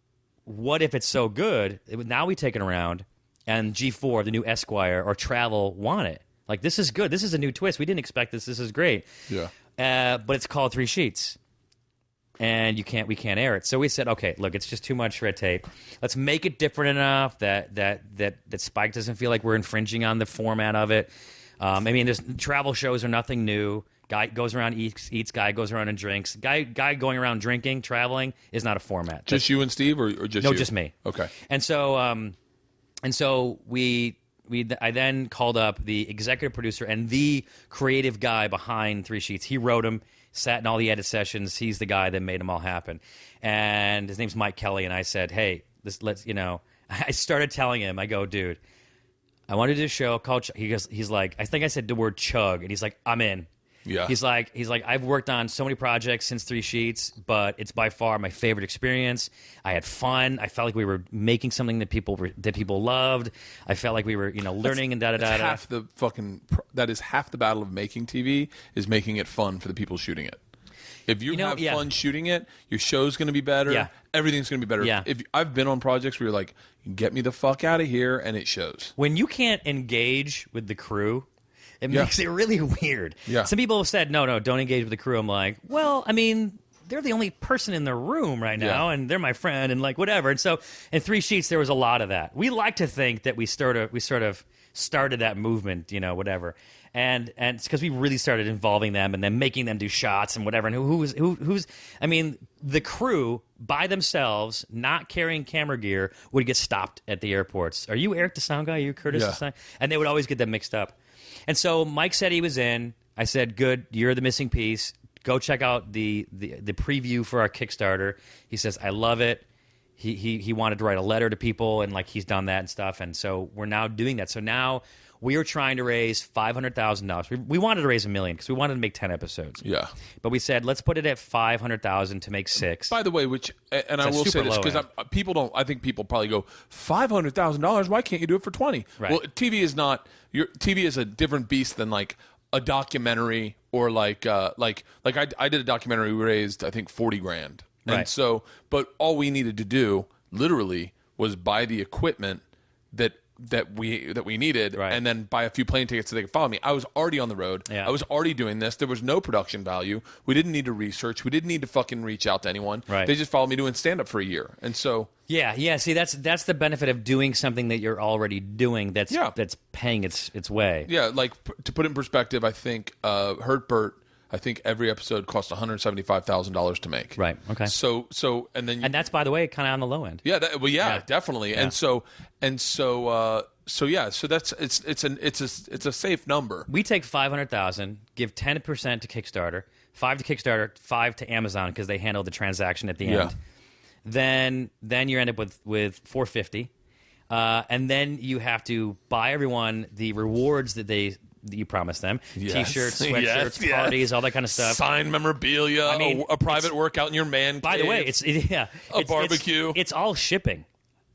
what if it's so good? Now we take it around, and G4, the new Esquire or Travel, want it. Like, this is good. This is a new twist. We didn't expect this. This is great. Yeah. But it's called 3 sheets, and we can't air it. So we said, okay, look, it's just too much red tape. Let's make it different enough that Spike doesn't feel like we're infringing on the format of it. I mean, there's travel shows are nothing new. Guy goes around, eats. Guy goes around and drinks. Guy going around drinking, traveling is not a format. Just you and Steve, or just you? No, just me. Okay. And so I then called up the executive producer and the creative guy behind 3 sheets. He wrote them, sat in all the edit sessions. He's the guy that made them all happen. And his name's Mike Kelly. And I said, hey, I started telling him, I go, dude, I want to do a show called. He's like, I think I said the word chug, and he's like, I'm in. Yeah. He's like, I've worked on so many projects since 3 sheets, but it's by far my favorite experience. I had fun. I felt like we were making something that people loved. I felt like we were, learning and da da da. That is half the battle of making TV is making it fun for the people shooting it. If you have fun shooting it, your show's going to be better. Yeah. Everything's going to be better. Yeah. If I've been on projects where you're like, get me the fuck out of here, and it shows. When you can't engage with the crew, it makes it really weird. Yeah. Some people have said, no, don't engage with the crew. I'm like, well, I mean, they're the only person in the room right now, and they're my friend, and like whatever. And so in 3 sheets, there was a lot of that. We like to think that we sort of started that movement, whatever. And it's because we really started involving them and then making them do shots and whatever. And who's I mean, the crew by themselves, not carrying camera gear, would get stopped at the airports. Are you Eric the sound guy? Are you Curtis the sound? And they would always get them mixed up. And so Mike said he was in. I said, good, you're the missing piece. Go check out the preview for our Kickstarter. He says, I love it. He wanted to write a letter to people, and like he's done that and stuff. And so we're now doing that. So now we are trying to raise $500,000. We wanted to raise $1 million because we wanted to make 10 episodes. Yeah. But we said, let's put it at $500,000 to make 6. By the way, and I will say this because I think people probably go, $500,000. Why can't you do it for 20? Right. Well, TV is a different beast than like a documentary or like I did a documentary. We raised I think 40 grand. And right. but all we needed to do literally was buy the equipment that that we needed, Right. and then buy a few plane tickets so they could follow me. I was already on the road. Yeah. I was already doing this. There was no production value. We didn't need to research. We didn't need to fucking reach out to anyone. Right. They just followed me doing stand up for a year, and so Yeah. See, that's the benefit of doing something that you're already doing. That's paying its way. yeah, like to put it in perspective, I think Hurt Bert. I think every episode cost $175,000 to make. Right. Okay. So and then And that's, by the way, kind of on the low end. yeah, definitely. Yeah. So that's it's a safe number. We take 500,000, give 10% to Kickstarter, 5 to Kickstarter, 5 to Amazon because they handle the transaction at the end. Then you end up with 450, and then you have to buy everyone the rewards that you promise them: T-shirts, sweatshirts, parties, all that kind of stuff. Signed memorabilia, I mean, a private workout in your man cave. By the way, a barbecue. It's all shipping.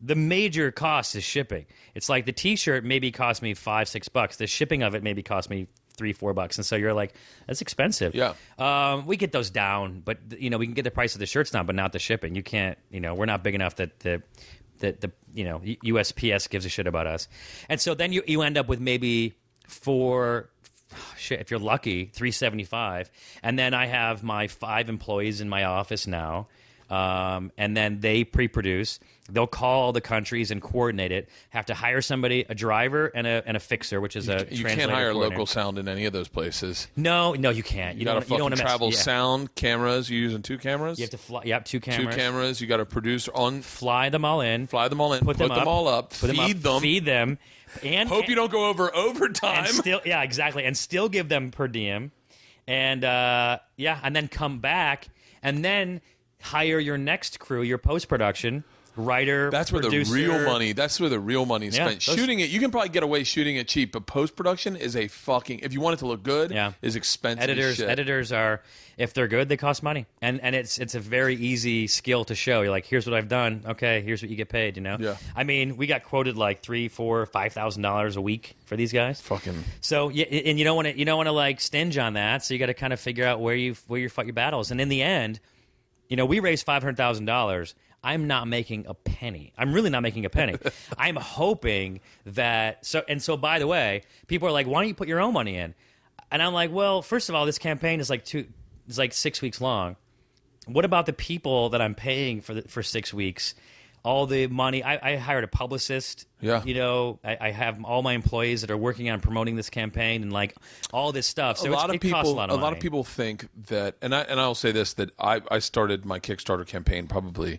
The major cost is shipping. It's like the T-shirt maybe cost me $5-6. The shipping of it maybe cost me $3-4, and so you're like, that's expensive. Yeah. We get those down, but we can get the price of the shirts down, but not the shipping. You can't. We're not big enough that the USPS gives a shit about us, and so then you end up with maybe if you're lucky, $375, and then I have my 5 employees in my office now. And then they pre-produce. They'll call the countries and coordinate it. Have to hire somebody, a driver and a fixer, which is a translator. You can't hire coordinator. local sound in any of those places. No, you can't. You got to fucking travel sound, cameras. You're using 2 cameras? You have to fly. Yep, 2 cameras. 2 cameras. You got to produce on. Fly them all in. Put them all up. Feed them. And hope you don't go over overtime. And still, yeah, exactly. And still give them per diem. And and then come back and then hire your next crew, your post-production writer. That's where producer. the real money. That's where the real money is spent. Shooting it, you can probably get away shooting it cheap, but post-production is a fucking. If you want it to look good, is expensive. Editors are, if they're good, they cost money, and it's a very easy skill to show. You're like, here's what I've done. Okay, here's what you get paid. Yeah. I mean, we got quoted like $3,000, $4,000, $5,000 a week for these guys. Fucking. So and you don't want to like stinge on that. So you got to kind of figure out where you fight your battles, and in the end. We raised $500,000. I'm not making a penny. I'm really not making a penny. I'm hoping that so by the way, people are like, why don't you put your own money in? And I'm like, well, first of all, this campaign is like 6 weeks long. What about the people that I'm paying for 6 weeks? All the money. I hired a publicist. Yeah. I have all my employees that are working on promoting this campain and like all this stuff. So it costs a lot of money. A lot of people think that, and I'll say this, that I started my Kickstarter campaign probably,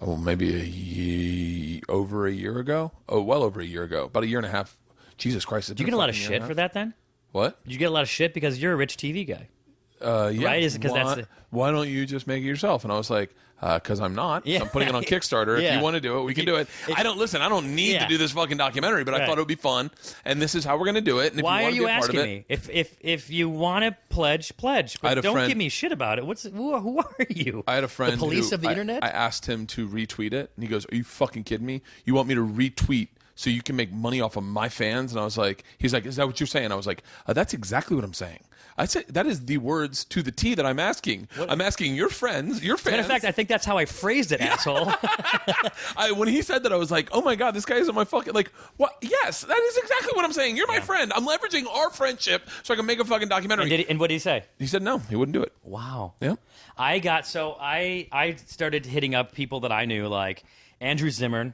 maybe over a year ago. Oh, well over a year ago. About a year and a half. Jesus Christ. Did you get a lot of shit for that then? What? Did you get a lot of shit because you're a rich TV guy? Yeah. Right? Is it because why don't you just make it yourself? And I was like, because I'm not. Yeah. So I'm putting it on Kickstarter. Yeah. If you want to do it, we can do it. I don't need to do this fucking documentary, but I thought it would be fun. And this is how we're going to do it. And if why you are want to you be a part asking of me? If you want to pledge. But don't give me shit about it. Who are you? I had a friend. The police of the internet? I asked him to retweet it, and he goes, "Are you fucking kidding me? You want me to retweet so you can make money off of my fans?" And I was like, he's like, "Is that what you're saying?" I was like, "That's exactly what I'm saying." I said that is the words to the T that I'm asking. I'm asking your friends, your fans. Matter of fact, I think that's how I phrased it, asshole. When he said that, I was like, "Oh my god, this guy isn't my fucking like." What? Yes, that is exactly what I'm saying. You're my friend. I'm leveraging our friendship so I can make a fucking documentary. And what did he say? He said no, he wouldn't do it. Wow. Yeah. I started hitting up people that I knew, like Andrew Zimmern.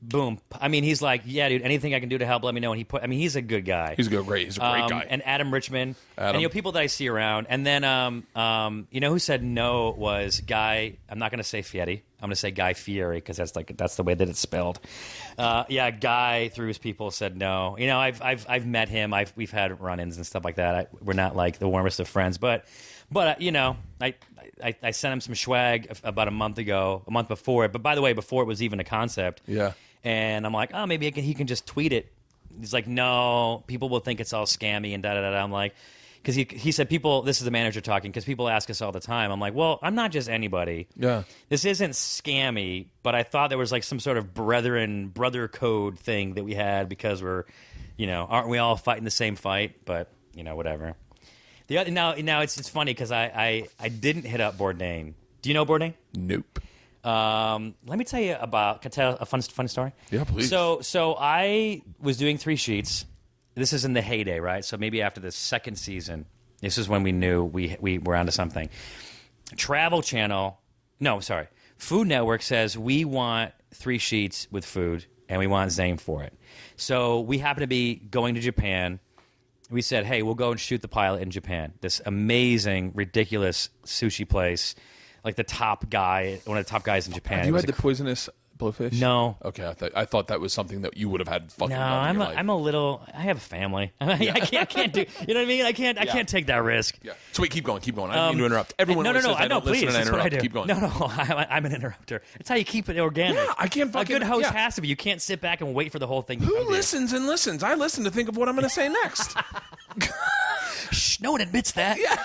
Boom. I mean, he's like, yeah, dude, anything I can do to help, let me know. And he's a good guy. He's a great guy. And Adam Richman. And, people that I see around. And then, who said no was Guy, I'm not going to say Fieri. I'm going to say Guy Fieri because that's the way that it's spelled. Guy, through his people, said no. I've met him. We've had run-ins and stuff like that. We're not like the warmest of friends, but I sent him some swag about a month before. But by the way, before it was even a concept. Yeah. And I'm like, oh, maybe he can just tweet it. He's like, no, people will think it's all scammy and da-da-da-da. I'm like, because he said this is the manager talking, because people ask us all the time. I'm like, well, I'm not just anybody. Yeah. This isn't scammy, but I thought there was like some sort of brother code thing that we had because we're, aren't we all fighting the same fight? But, whatever. Now it's funny because I didn't hit up Bourdain. Do you know Bourdain? Nope. Let me tell you about. Can I tell a fun story? Yeah, please. So I was doing 3 sheets. This is in the heyday, right? So maybe after the second season, this is when we knew we were onto something. Travel Channel, Food Network says we want 3 sheets with food, and we want Zane for it. So we happen to be going to Japan. We said, hey, we'll go and shoot the pilot in Japan. This amazing, ridiculous sushi place, like the top guy, one of the top guys in Japan. Have you had the poisonous blowfish? No. Okay, I thought that was something that you would have had fucking. No, done in your life. I'm a little. I have a family. I can't do. You know what I mean? I can't take that risk. Yeah. So wait, keep going. I didn't mean to interrupt. Everyone. No. I don't Please, listen and I that's what I interrupt. do. Keep going. No. I'm an interrupter. It's how you keep it organic. Yeah, I can't fucking. A good host yeah. has to be. You can't sit back and wait for the whole thing. To Who come to you. listens and listens? I listen to think of what I'm going to say next. Shh, no one admits that. Yeah.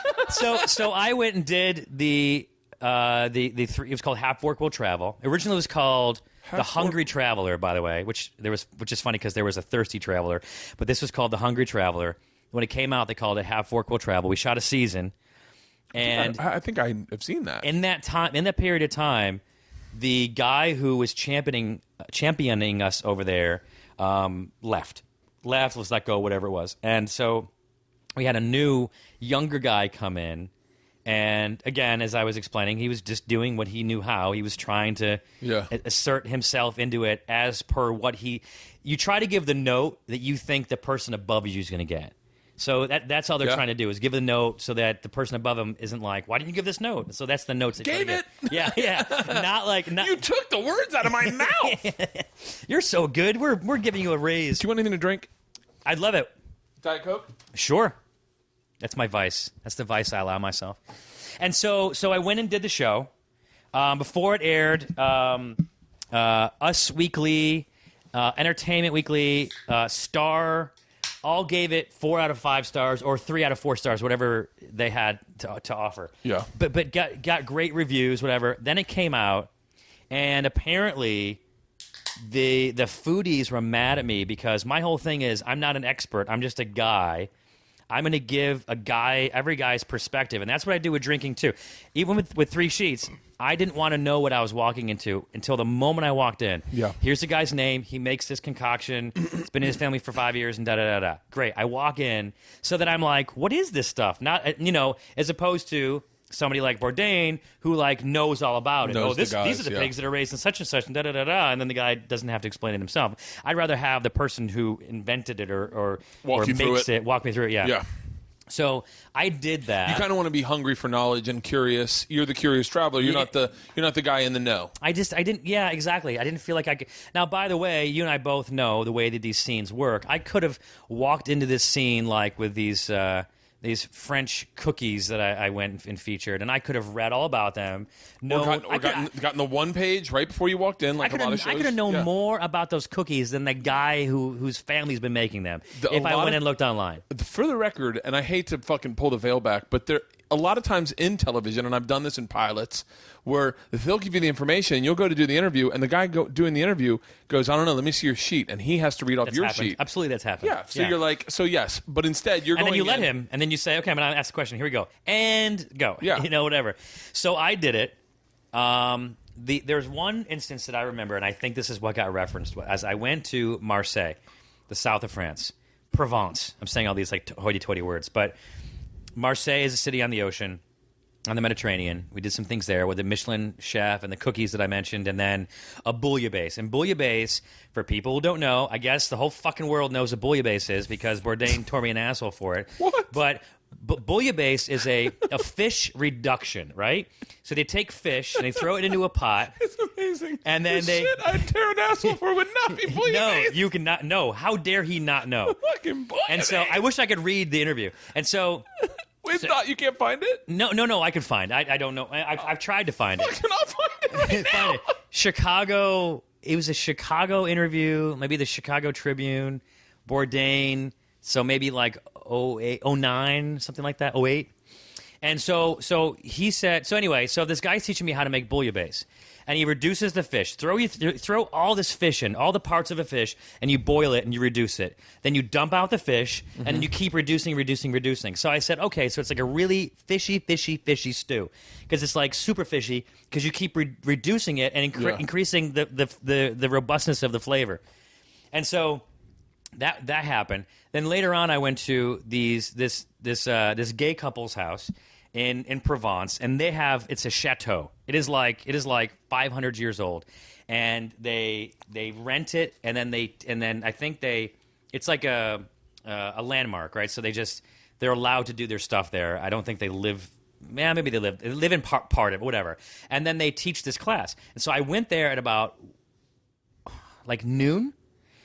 So I went and did the 3. It was called Half Fork Will Travel. Originally, it was called The Hungry Traveler, by the way, which is funny because there was a Thirsty Traveler, but this was called The Hungry Traveler. When it came out, they called it Half Fork Will Travel. We shot a season, and I think I have seen that. in that period of time, the guy who was championing us over there left. Was let go, whatever it was, and so we had a new, younger guy come in. And again, as I was explaining, he was just doing what he knew how. He was trying to assert himself into it as per what you try to give the note that you think the person above you is going to get. So that's all they're trying to do is give the note so that the person above him isn't like, why didn't you give this note? So that's the notes that Gave it. Get. Yeah. You took the words out of my mouth. You're so good. We're giving you a raise. Do you want anything to drink? I'd love it. Diet Coke? Sure. That's my vice. That's the vice I allow myself. And so I went and did the show. Before it aired, Us Weekly, Entertainment Weekly, Star, all gave it 4 out of 5 stars or 3 out of 4 stars, whatever they had to offer. Yeah. But got great reviews, whatever. Then it came out, and apparently the foodies were mad at me because my whole thing is I'm not an expert. I'm just a guy. I'm going to give every guy's perspective, and that's what I do with drinking too. Even with 3 sheets, I didn't want to know what I was walking into until the moment I walked in. Yeah. Here's the guy's name. He makes this concoction. It's been in his family for 5 years, and da-da-da-da. Great. I walk in so that I'm like, what is this stuff? Not, as opposed to somebody like Bourdain who knows all about it. These are the pigs that are raised in such and such, and da-da-da-da, and then the guy doesn't have to explain it himself. I'd rather have the person who invented it or makes it walk me through it. Yeah. So I did that. You kind of want to be hungry for knowledge and curious. You're the curious traveler. You're not the guy in the know. I didn't. Yeah, exactly. I didn't feel like I could. Now, by the way, you and I both know the way that these scenes work. I could have walked into this scene with these French cookies that I went and featured, and I could have read all about them. Gotten the one page right before you walked in, like a lot of shows. I could have known more about those cookies than the guy whose family's been making them if I went and looked online. For the record, and I hate to fucking pull the veil back, but there a lot of times in television, and I've done this in pilots, where they'll give you the information, and you'll go to do the interview, and the guy doing the interview goes, I don't know, let me see your sheet, and he has to read off your sheet. Absolutely, that's happened. Yeah, so you're like, so yes, but instead you're going in. And then you let him, and then you say, okay, I'm going to ask the question. Here we go. And go. Yeah. Whatever. So I did it. There's one instance that I remember, and I think this is what got referenced, as I went to Marseille, the south of France, Provence. I'm saying all these hoity-toity words, but Marseille is a city on the ocean, on the Mediterranean. We did some things there with the Michelin chef and the cookies that I mentioned, and then a bouillabaisse. And bouillabaisse, for people who don't know, I guess the whole fucking world knows what bouillabaisse is because Bourdain tore me an asshole for it. What? But bouillabaisse is a fish reduction, right? So they take fish and they throw it into a pot. It's amazing. And then shit I'd tear an asshole for would not be bouillabaisse. No, you cannot know. How dare he not know? Fucking bouillabaisse. And so I wish I could read the interview. And so... It's not. You can't find it. No. I can find. I don't know. I've tried to find it. I cannot find it right now. Chicago. It was a Chicago interview. Maybe the Chicago Tribune. Bourdain. So maybe 08, 09, something like that. 08. And so he said. So anyway. So this guy's teaching me how to make bouillabaisse. and he reduces the fish. Throw all this fish in, all the parts of a fish, and you boil it and you reduce it. Then you dump out the fish, and then you keep reducing. So I said, okay, so it's like a really fishy stew, because it's like super fishy because you keep reducing it and increasing the robustness of the flavor. And so that happened. Then later on, I went to this gay couple's house in Provence, and it's a chateau. It is like 500 years old, and they rent it, and then I think it's like a landmark, right? So they're allowed to do their stuff there. I don't think they live. Yeah, maybe they live in part of it, whatever. And then they teach this class, and so I went there at about like noon.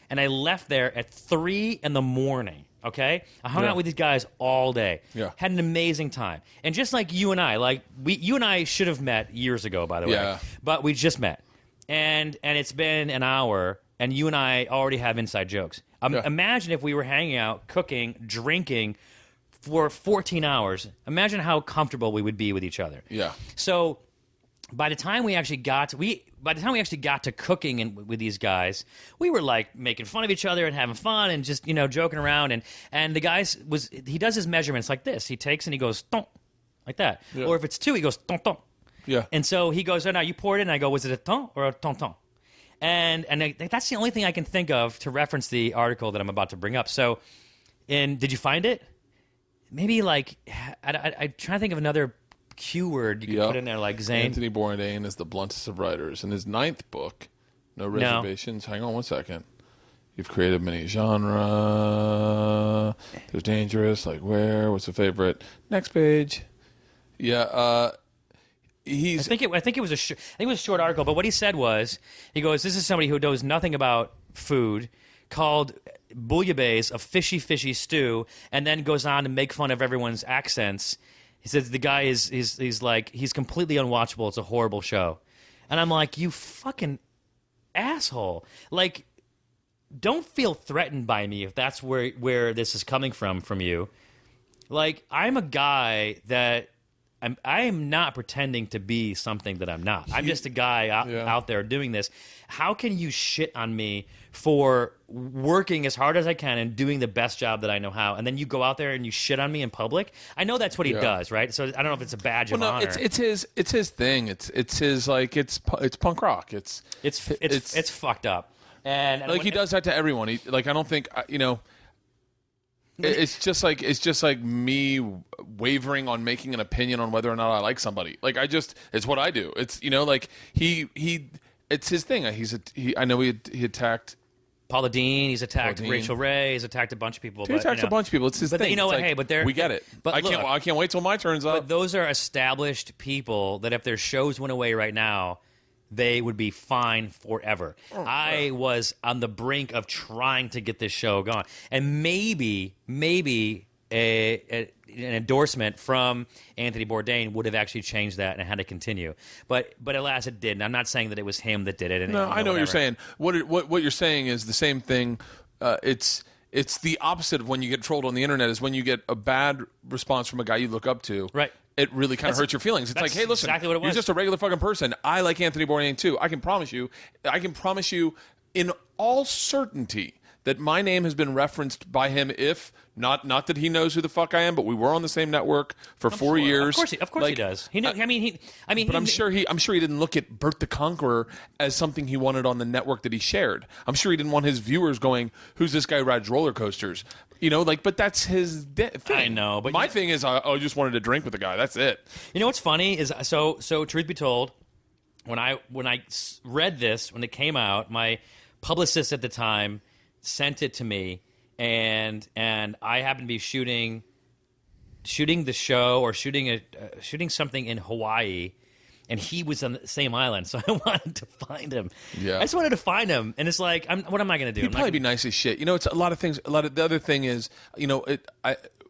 And I left there at 3 a.m, okay? I hung out with these guys all day. Yeah. Had an amazing time. And just like you and I, you and I should have met years ago, by the way. Yeah. But we just met. And it's been an hour, and you and I already have inside jokes. Imagine if we were hanging out, cooking, drinking for 14 hours. Imagine how comfortable we would be with each other. Yeah. So by the time we actually got to cooking with these guys, we were like making fun of each other and having fun and just joking around. And the guy he does his measurements like this. He takes and he goes ton, like that. Yeah. Or if it's 2, he goes ton ton. Yeah. And so he goes, oh, now you pour it in. And I go, was it a ton or a ton ton? And that's the only thing I can think of to reference the article that I'm about to bring up. So, did you find it? Maybe like I'm trying to think of another Q word you can put in there, like Zane. Anthony Bourdain is the bluntest of writers. In his 9th book, No Reservations. Hang on one second. You've created many genre. There's dangerous. Like where? What's the favorite? Next page. Yeah. I think it was a short article, but what he said was, he goes, "This is somebody who knows nothing about food, called bouillabaisse a fishy stew, and then goes on to make fun of everyone's accents." He says the guy is he's completely unwatchable. It's a horrible show. And I'm like, you fucking asshole. Like, don't feel threatened by me if that's where this is coming from you. Like, I'm a guy that I am not pretending to be something that I'm not. I'm just a guy out there doing this. How can you shit on me for working as hard as I can and doing the best job that I know how, and then you go out there and you shit on me in public? I know that's what he does, right? So I don't know if it's a badge of honor. It's his thing. It's his like it's punk rock. It's fucked up. And like he does that to everyone. He I don't think It's just like me wavering on making an opinion on whether or not I like somebody. Like it's what I do. It's like he it's his thing. I know he attacked Paula Deen. He's attacked Rachel Ray. He's attacked a bunch of people. He attacks a bunch of people. It's his thing. But you know what? Hey, but we get it. But I can't wait till my turn's up. But those are established people that if their shows went away right now, they would be fine forever. I was on the brink of trying to get this show going, and maybe an endorsement from Anthony Bourdain would have actually changed that and had to continue. But alas, it didn't. I'm not saying that it was him that did it. No, I know what you're saying. What you're saying is the same thing. It's the opposite of when you get trolled on the internet. Is when you get a bad response from a guy you look up to. Right. It really kind of hurts your feelings. It's like, hey, listen, exactly what it was. You're just a regular fucking person. I like Anthony Bourdain too. I can promise you in all certainty that my name has been referenced by him. If not that he knows who the fuck I am, but we were on the same network for 4 years. Of course, he does. He knew. But I'm sure he didn't look at Bert the Conqueror as something he wanted on the network that he shared. I'm sure he didn't want his viewers going, "Who's this guy who rides roller coasters?" But that's his thing. I know, but my thing is, I just wanted to drink with the guy. That's it. You know what's funny is so. Truth be told, when I read this when it came out, my publicist at the time sent it to me, and I happened to be shooting the show or shooting something in Hawaii, and he was on the same island, so I wanted to find him. Yeah, I just wanted to find him, and it's like, what am I going to do? He'd probably be nice as shit. It's a lot of things. The other thing is,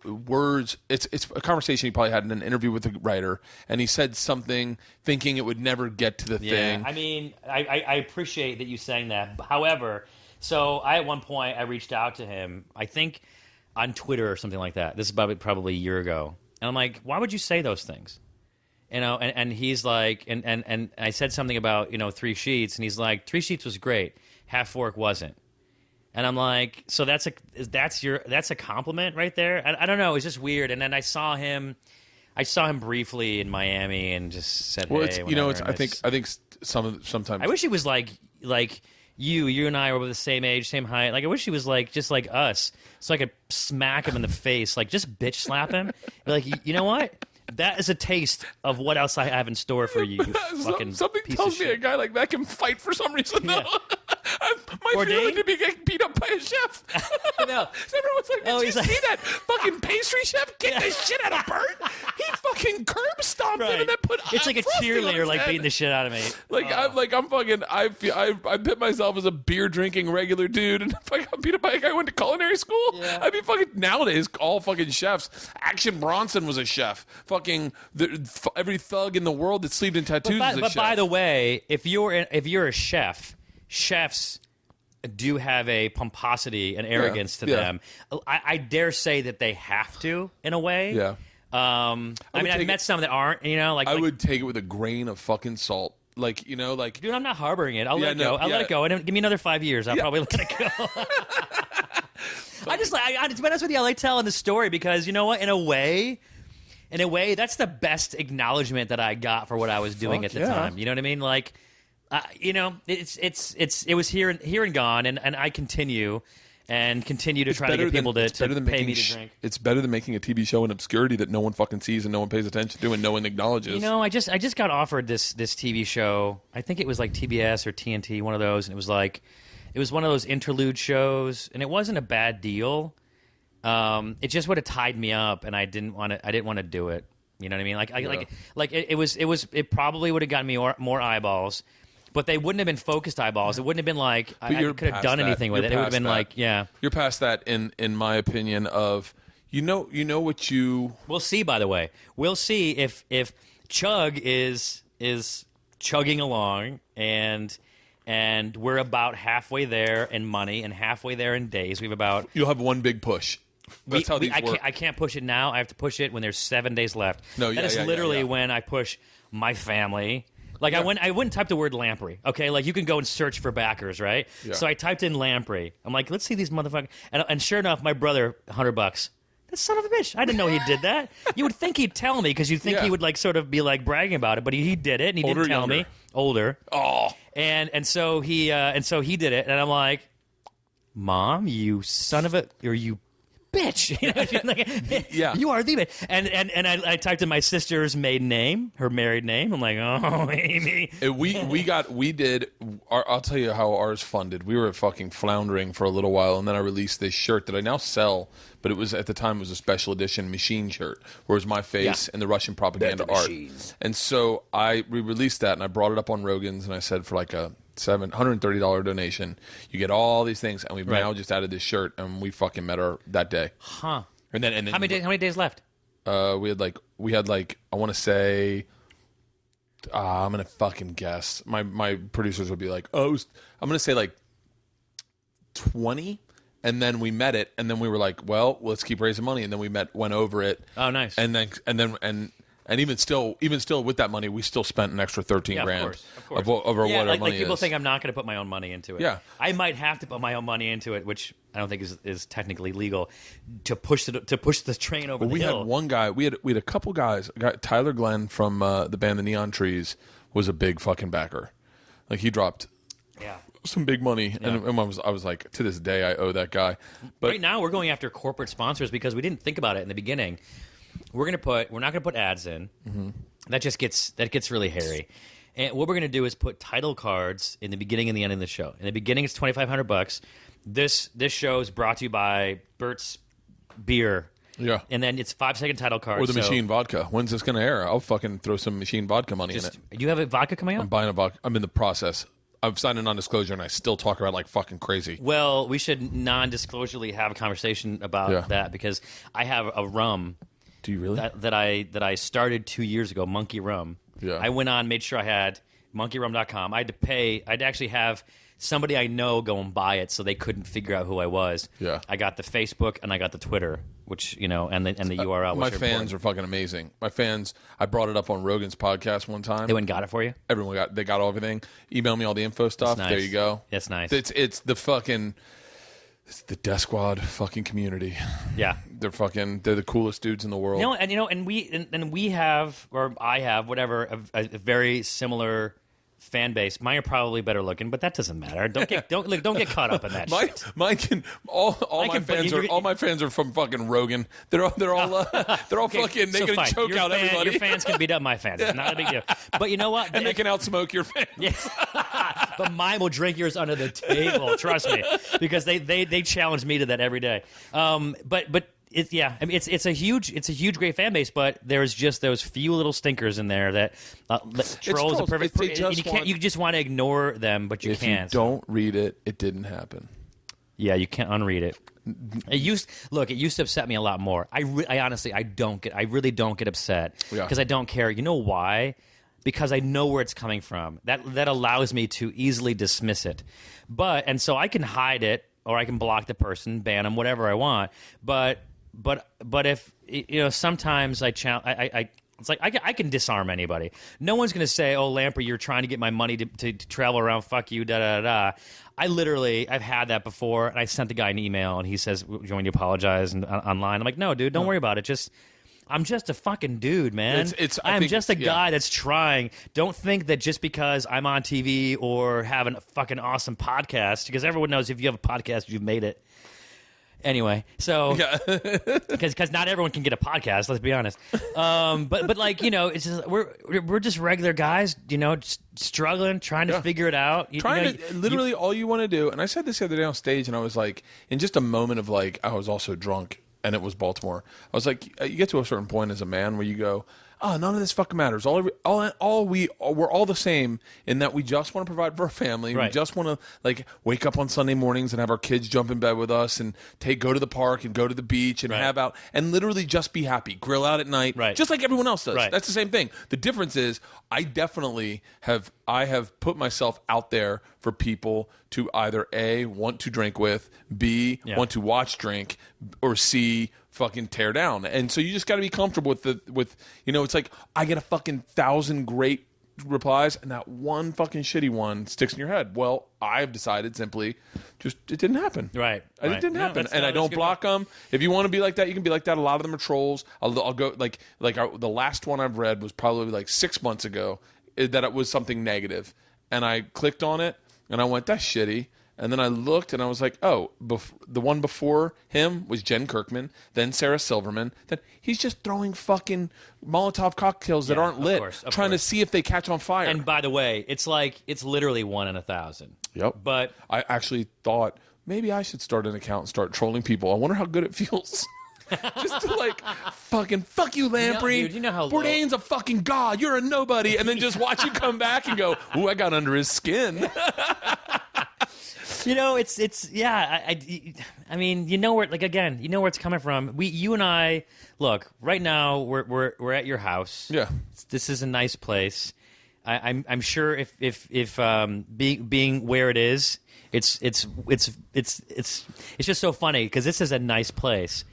words. It's a conversation he probably had in an interview with a writer, and he said something thinking it would never get to the thing. I mean, I appreciate that you saying that. However, so at one point I reached out to him, I think on Twitter or something like that. This is probably a year ago, and I'm like, why would you say those things? and he's like, and I said something about 3 sheets, and he's like, 3 sheets was great, half fork wasn't. And I'm like, so that's a compliment right there. I don't know, it's just weird. And then I saw him briefly in Miami, and just said, well, hey, I think sometimes I wish he was like you and I were the same age, same height. Like, I wish he was like just like us, so I could smack him in the face, like just bitch slap him. Be like, you know what? That is a taste of what else I have in store for you. Fucking something piece tells of me shit. a guy like that can fight for some reason. Yeah. My feeling to be getting beat up by a chef. No. Everyone's like, did you he's like- see that fucking pastry chef kick the shit out of Bert? He fucking curb stomped him and then put It's like a frosting on cheerleader his like head. beating the shit out of me. I pit myself as a beer drinking regular dude, and if I got beat up by a guy who went to culinary school, Yeah. I'd be fucking nowadays all fucking chefs. Action Bronson was a chef. Fucking every thug in the world that sleeved in tattoos is a But chef. by the way, if you're a chef, chefs do have a pomposity and arrogance to yeah. them. I dare say that they have to, in a way. Yeah. I mean, I've met some that aren't. I would take it with a grain of fucking salt. Like, dude, I'm not harboring it. I'll let it no, go. I'll let it go. And give me another 5 years. I'll probably let it go. To be honest with you, I like telling the story because you know what? In a way, that's the best acknowledgement that I got for what I was doing at the time. You know what I mean? Like, it was here and gone, and I continue to try to get people to pay me to drink. It's better than making a TV show in obscurity that no one fucking sees and no one pays attention to and no one acknowledges. I just got offered this TV show. I think it was like TBS or TNT, one of those, and it was one of those interlude shows, and it wasn't a bad deal. It just would have tied me up, and I didn't want to do it. You know what I mean? It probably would have gotten me more eyeballs. But they wouldn't have been focused eyeballs. It wouldn't have been like I could have done anything with it. It would have been like, yeah. You're past that in my opinion of you know what you. We'll see. By the way, we'll see if Chug is chugging along and we're about halfway there in money and halfway there in days. You'll have one big push. That's how these work. I can't push it now. I have to push it when there's 7 days left. No, that is literally when I push my family. Like I went and typed the word Lamprey. Okay, like you can go and search for backers, right? Yeah. So I typed in Lamprey. I'm like, let's see these motherfuckers. And sure enough, my brother, $100. That son of a bitch! I didn't know he did that. You would think he'd tell me because you'd think he would like sort of be like bragging about it, but he did it and he didn't tell me. Older. Oh. And so he did it, and I'm like, Mom, you son of a, or you bitch. Yeah. You are the bitch. And I typed in my sister's maiden name, her married name. I'm like, oh, Amy. I'll tell you how ours funded. We were fucking floundering for a little while, and then I released this shirt that I now sell, but it was at the time it was a special edition machine shirt, where it was my face and the Russian propaganda art. And so we released that, and I brought it up on Rogan's, and I said for like a $730 donation, you get all these things, and we've now just added this shirt, and we fucking met her that day. Huh. And then how many days left? We had like I want to say, I'm gonna fucking guess. My producers would be like, I'm gonna say like 20, and then we met it, and then we were like, well, let's keep raising money, and then went over it. Oh, nice. And even still with that money, we still spent an extra 13 grand of course. over what our money like people is. think I'm not going to put my own money into it. Yeah. I might have to put my own money into it, which I don't think is technically legal, to push the train over the hill. We had one guy. We had a couple guys. Tyler Glenn from the band The Neon Trees was a big fucking backer. Like he dropped some big money, and I was like, to this day, I owe that guy. But right now, we're going after corporate sponsors because we didn't think about it in the beginning. We're not gonna put ads in. Mm-hmm. That gets really hairy. And what we're gonna do is put title cards in the beginning and the end of the show. In the beginning, it's $2,500. This show is brought to you by Bert's Beer. Yeah. And then it's 5-second title cards. Or the machine vodka. When's this going to air? I'll fucking throw some machine vodka money in it. Do you have a vodka coming up? I'm buying a vodka. I'm in the process. I've signed a non-disclosure, and I still talk about like fucking crazy. Well, we should non-disclosurely have a conversation about that because I have a rum. Do you really? That I started 2 years ago, Monkey Rum. Yeah. I went on, made sure I had monkeyrum.com. I had to actually have somebody I know going by it, so they couldn't figure out who I was. Yeah. I got the Facebook and I got the Twitter, which and the URL. My fans are fucking amazing. My fans, I brought it up on Rogan's podcast one time. They went and got it for you. They got everything. Email me all the info stuff. Nice. There you go. That's nice. It's the Death Squad fucking community. Yeah. They're the coolest dudes in the world. And we have, or I have, whatever, a very similar fan base. Mine are probably better looking, but that doesn't matter. Don't get caught up in that shit. All my fans are from fucking Rogan. They're all okay, fucking. They're gonna choke out everybody. Your fans can beat up my fans. It's not a big deal. But you know what? And they can outsmoke your fans. Yes. But mine will drink yours under the table. Trust me, because they challenge me to that every day. But. It's a huge great fan base, but there's just those few little stinkers in there that trolls are perfect. You just want to ignore them, but you can't. If you don't read it, it didn't happen. Yeah, you can't unread it. It used to upset me a lot more. I really don't get upset because I don't care. You know why? Because I know where it's coming from. That allows me to easily dismiss it. And so I can hide it, or I can block the person, ban them, whatever I want. But if sometimes I it's like I can disarm anybody. No one's going to say, "Oh, Lamprey, you're trying to get my money to travel around. Fuck you." Da da da. I've had that before, and I sent the guy an email, and he says, "Do you want me to apologize?" And online, I'm like, "No, dude, don't worry about it. I'm just a fucking dude, man. I'm just a guy that's trying. Don't think that just because I'm on TV or having a fucking awesome podcast, because everyone knows if you have a podcast, you've made it." Anyway, so because not everyone can get a podcast, let's be honest. But it's just, we're just regular guys, just struggling, trying to figure it out. All you want to do. And I said this the other day on stage, and I was like, in just a moment of like, I was also drunk. And it was Baltimore. I was like, you get to a certain point as a man where you go, oh, none of this fucking matters. We're all the same in that we just want to provide for our family. Right. We just want to wake up on Sunday mornings and have our kids jump in bed with us and go to the park and go to the beach and have out and literally just be happy. Grill out at night, just like everyone else does. Right. That's the same thing. The difference is I definitely have put myself out there for people to either A, want to drink with, B, want to watch drink, or C, fucking tear down. And so you just got to be comfortable with it's like I get a fucking 1,000 great replies and that one fucking shitty one sticks in your head. Well, I've decided simply just it didn't happen. Right. It didn't happen. And I don't block them. If you want to be like that, you can be like that. A lot of them are trolls. I'll go the last one I've read was probably like 6 months ago that it was something negative. And I clicked on it and I went, that's shitty. And then I looked and I was like, oh, the one before him was Jen Kirkman, then Sarah Silverman. Then he's just throwing fucking Molotov cocktails that aren't lit, trying to see if they catch on fire. And by the way, it's literally 1 in 1,000. Yep. But I actually thought maybe I should start an account and start trolling people. I wonder how good it feels. Just to fucking fuck you, Lamprey. You know how Bourdain's a fucking god. You're a nobody. And then just watch you come back and go, ooh, I got under his skin. I mean, you know where it's coming from. You and I, look, right now we're at your house. Yeah. This is a nice place. I'm sure if being where it is, it's just so funny because this is a nice place.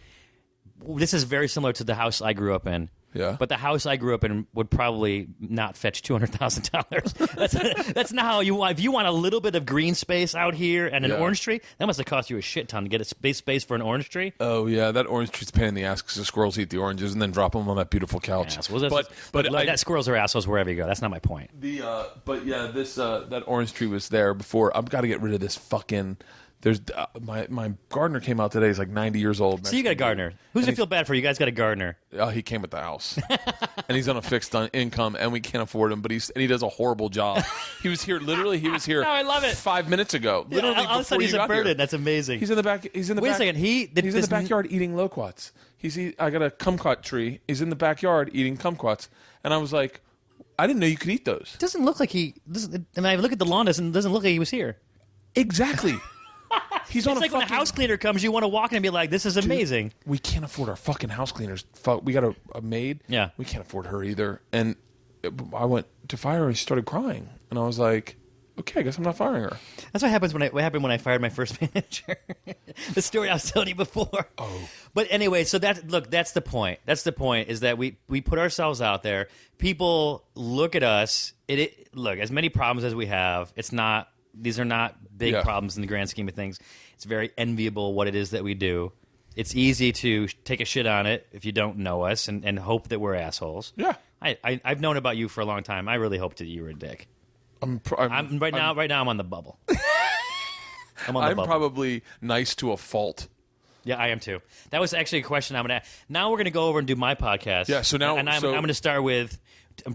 This is very similar to the house I grew up in. Yeah. But the house I grew up in would probably not fetch $200,000. That's not how you want. If you want a little bit of green space out here and an orange tree, that must have cost you a shit ton to get a space for an orange tree. Oh yeah, that orange tree's a pain in the ass because the squirrels eat the oranges and then drop them on that beautiful couch. That squirrels are assholes wherever you go. That's not my point. That orange tree was there before. I've got to get rid of this fucking. There's my gardener came out today. He's like 90 years old. So you got a gardener. Who's gonna feel bad for you? Guys got a gardener. He came with the house, and he's on a fixed income, and we can't afford him. But he does a horrible job. He was here. Literally, he was here. No, I love it. 5 minutes ago. Literally, all of a sudden he's a burden. That's amazing. He's in the back. He's in the. Wait back, a second. He's in the backyard eating loquats. I got a kumquat tree. He's in the backyard eating kumquats, and I was like, I didn't know you could eat those. It doesn't look like he. I look at the lawn. Doesn't look like he was here. Exactly. He's on it's like when a house cleaner comes, you want to walk in and be like, "This is amazing." Dude, we can't afford our fucking house cleaners. We got a maid. Yeah, we can't afford her either. And I went to fire her and she started crying, and I was like, okay, I guess I'm not firing her. That's what happened when I fired my first manager. The story I was telling you before. Oh. But anyway, so that's the point. That's the point, is that we put ourselves out there. People look at us. Look, as many problems as we have, these are not big problems in the grand scheme of things. It's very enviable what it is that we do. It's easy to take a shit on it if you don't know us and hope that we're assholes. Yeah. I've known about you for a long time. I really hoped that you were a dick. Right now I'm on the bubble. I'm bubble. Probably nice to a fault. Yeah, I am too. That was actually a question I'm going to ask. Now we're going to go over and do my podcast. Yeah, so now... I'm going to start with...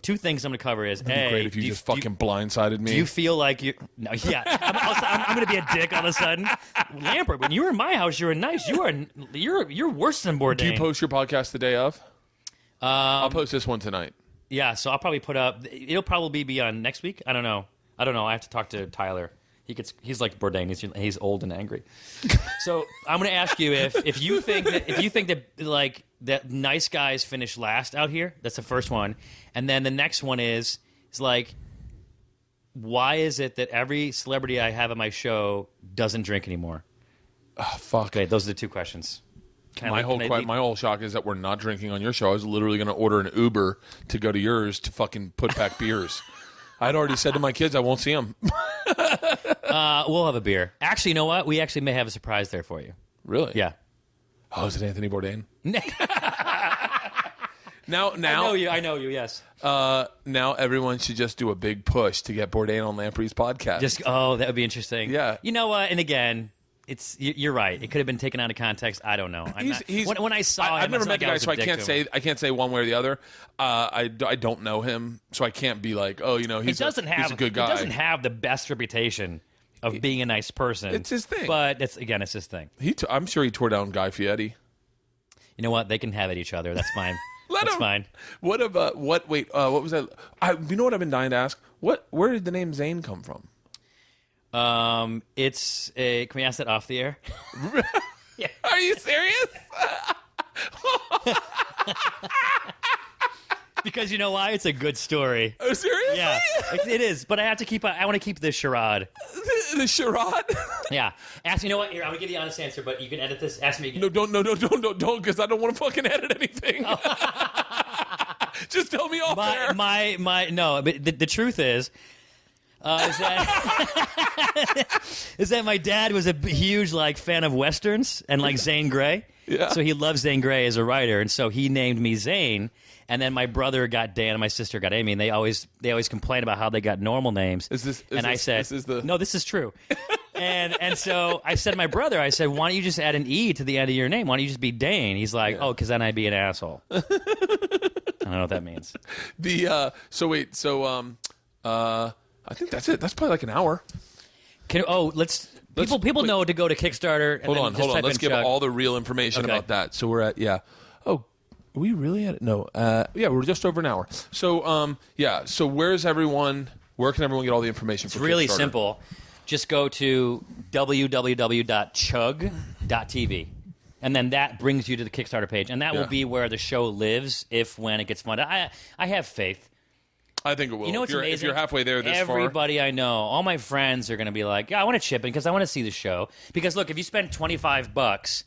two things I'm going to cover is... It'd be great if you just fucking blindsided me. Do you feel like you... No, yeah. I'm going to be a dick all of a sudden. Lamprey, when you were in my house, you were nice. You're worse than Bourdain. Do you post your podcast the day of? I'll post this one tonight. Yeah, so I'll probably put up... It'll probably be on next week. I don't know. I have to talk to Tyler. He's like Bourdain. He's old and angry. So I'm going to ask you if you think that like that nice guys finish last out here. That's the first one, and then the next one is like, why is it that every celebrity I have on my show doesn't drink anymore? Oh, fuck. Okay, those are the two questions. My whole shock is that we're not drinking on your show. I was literally going to order an Uber to go to yours to fucking put back beers. I'd already said to my kids I won't see them. We'll have a beer. Actually, you know what? We actually may have a surprise there for you. Really? Yeah. Oh, is it Anthony Bourdain? Now, I know you. Yes. Now everyone should just do a big push to get Bourdain on Lamprey's podcast. That would be interesting. Yeah. You know what? And again, you're right. It could have been taken out of context. I don't know. When I saw him, I've never met the guy, so I can't say one way or the other. I don't know him, so I can't be like, oh, he's a good guy. He doesn't have the best reputation of being a nice person. It's his thing. But it's his thing. I'm sure he tore down Guy Fieri. You know what? They can have at each other. That's fine. That's fine. What about what? Wait, what was that? You know what I've been dying to ask? Where did the name Zane come from? Can we ask that off the air? Yeah. Are you serious? Because you know why? It's a good story. Oh, seriously? Yeah, it is. But I want to keep the charade. The charade? Yeah. Ask me. You know what? Here, I'm gonna give you the honest answer, but you can edit this. Ask me again. No, don't, because I don't want to fucking edit anything. Oh. Just tell me off there. No. But the truth is that my dad was a huge fan of westerns and Zane Grey. Yeah. So he loves Zane Grey as a writer, and so he named me Zane. And then my brother got Dan and my sister got Amy, and they always complain about how they got normal names. I said, no, this is true. and so I said to my brother, why don't you just add an E to the end of your name? Why don't you just be Dane? He's like, oh, because then I'd be an asshole. I don't know what that means. I think that's it. That's probably like an hour. People know to go to Kickstarter. Hold on. Let's give all the real information about that. So we're at are we really at it? No. We're just over an hour. So So where can everyone get all the information? It's really simple. Just go to www.chug.tv. And then that brings you to the Kickstarter page, and that will be where the show lives when it gets funded. I have faith. I think it will. You know what's amazing? If you're halfway there Everybody I know, all my friends are going to be like, yeah, I want to chip in because I want to see the show. Because, look, if you spend $25,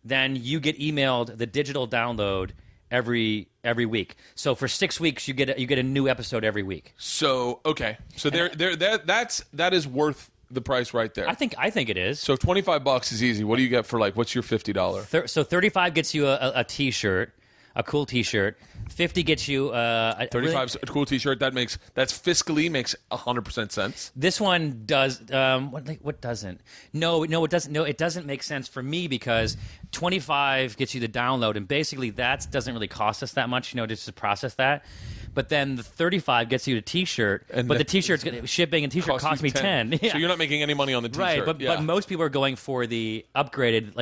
then you get emailed the digital download every week. So for 6 weeks, you get a new episode every week. So, okay. So that is worth the price right there. I think it is. So $25 is easy. What do you get for what's your $50? So $35 gets you a T-shirt. A cool T-shirt. 50 gets you a 35's a cool T-shirt. That's fiscally makes 100% sense. This one does. What doesn't? No, it doesn't. No, it doesn't make sense for me because 25 gets you the download, and basically that doesn't really cost us that much, just to process that. But then the 35 gets you a T-shirt, but the T-shirt's shipping and T-shirt cost me 10. Yeah. So you're not making any money on the T-shirt, right? But most people are going for the upgraded,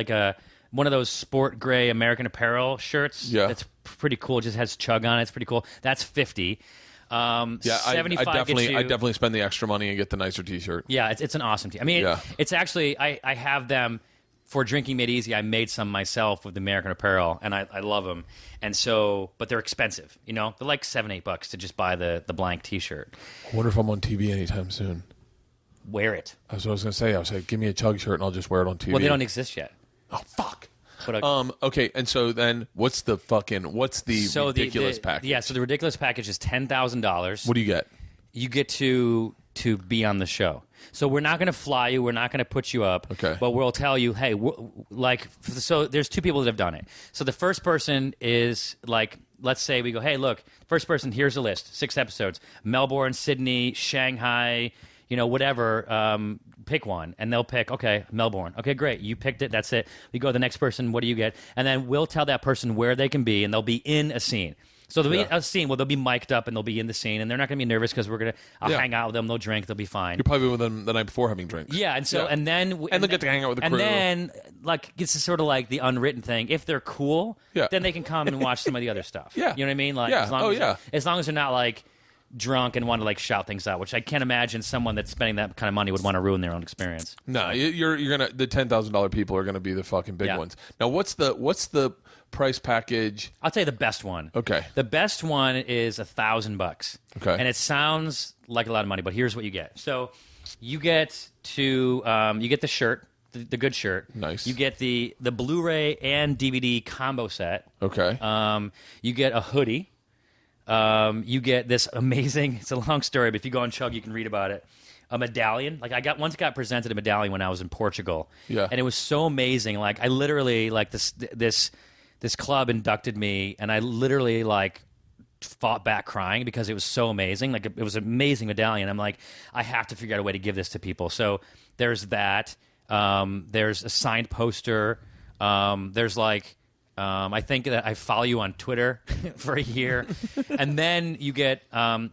one of those sport gray American Apparel shirts. Yeah. That's pretty cool. It just has Chug on it. It's pretty cool. That's 50. I definitely spend the extra money and get the nicer T-shirt. Yeah, it's an awesome T-shirt. I mean, it's actually, I have them for Drinking Made Easy. I made some myself with American Apparel, and I love them. And so, but they're expensive. They're like $7-8 to just buy the blank T-shirt. I wonder if I'm on TV anytime soon. wear it. That's what I was going to say. I was like, give me a Chug shirt and I'll just wear it on TV. Well, they don't exist yet. Oh, fuck. But, okay, and so then what's the ridiculous package? Yeah, so the ridiculous package is $10,000. What do you get? You get to be on the show. So we're not going to fly you. We're not going to put you up. Okay. But we'll tell you, hey, so there's 2 people that have done it. So the first person is like, let's say we go, hey, look, first person, here's a list, 6 episodes. Melbourne, Sydney, Shanghai, whatever, pick one. And they'll pick, okay, Melbourne. Okay, great. You picked it. That's it. We go to the next person. What do you get? And then we'll tell that person where they can be, and they'll be in a scene. So there'll be a scene where they'll be mic'd up and they'll be in the scene, and they're not going to be nervous because I'll hang out with them. They'll drink. They'll be fine. You're probably with them the night before having drinks. Yeah, and so and then they'll get to hang out with the crew. And then it's sort of like the unwritten thing. If they're cool, then they can come and watch some of the other stuff. Yeah, you know what I mean? Like as long as they're not like drunk and want to like shout things out, which I can't imagine someone that's spending that kind of money would want to ruin their own experience. No, you're gonna the $10,000 people are gonna be the fucking big ones. Now, what's the price package? I'll tell you the best one. Okay. The best one is $1,000. Okay. And it sounds like a lot of money, but here's what you get. So you get the shirt, the good shirt. Nice. You get the Blu-ray and DVD combo set. Okay. You get a hoodie. You get this amazing, it's a long story, but if you go on Chug, you can read about it. A medallion. Like I once got presented a medallion when I was in Portugal. Yeah. And it was so amazing. Like I literally, like this club inducted me, and I literally like fought back crying because it was so amazing. Like it was an amazing medallion. I'm like, I have to figure out a way to give this to people. So there's that. There's a signed poster. There's like, I think that I follow you on Twitter for a year. And then you get,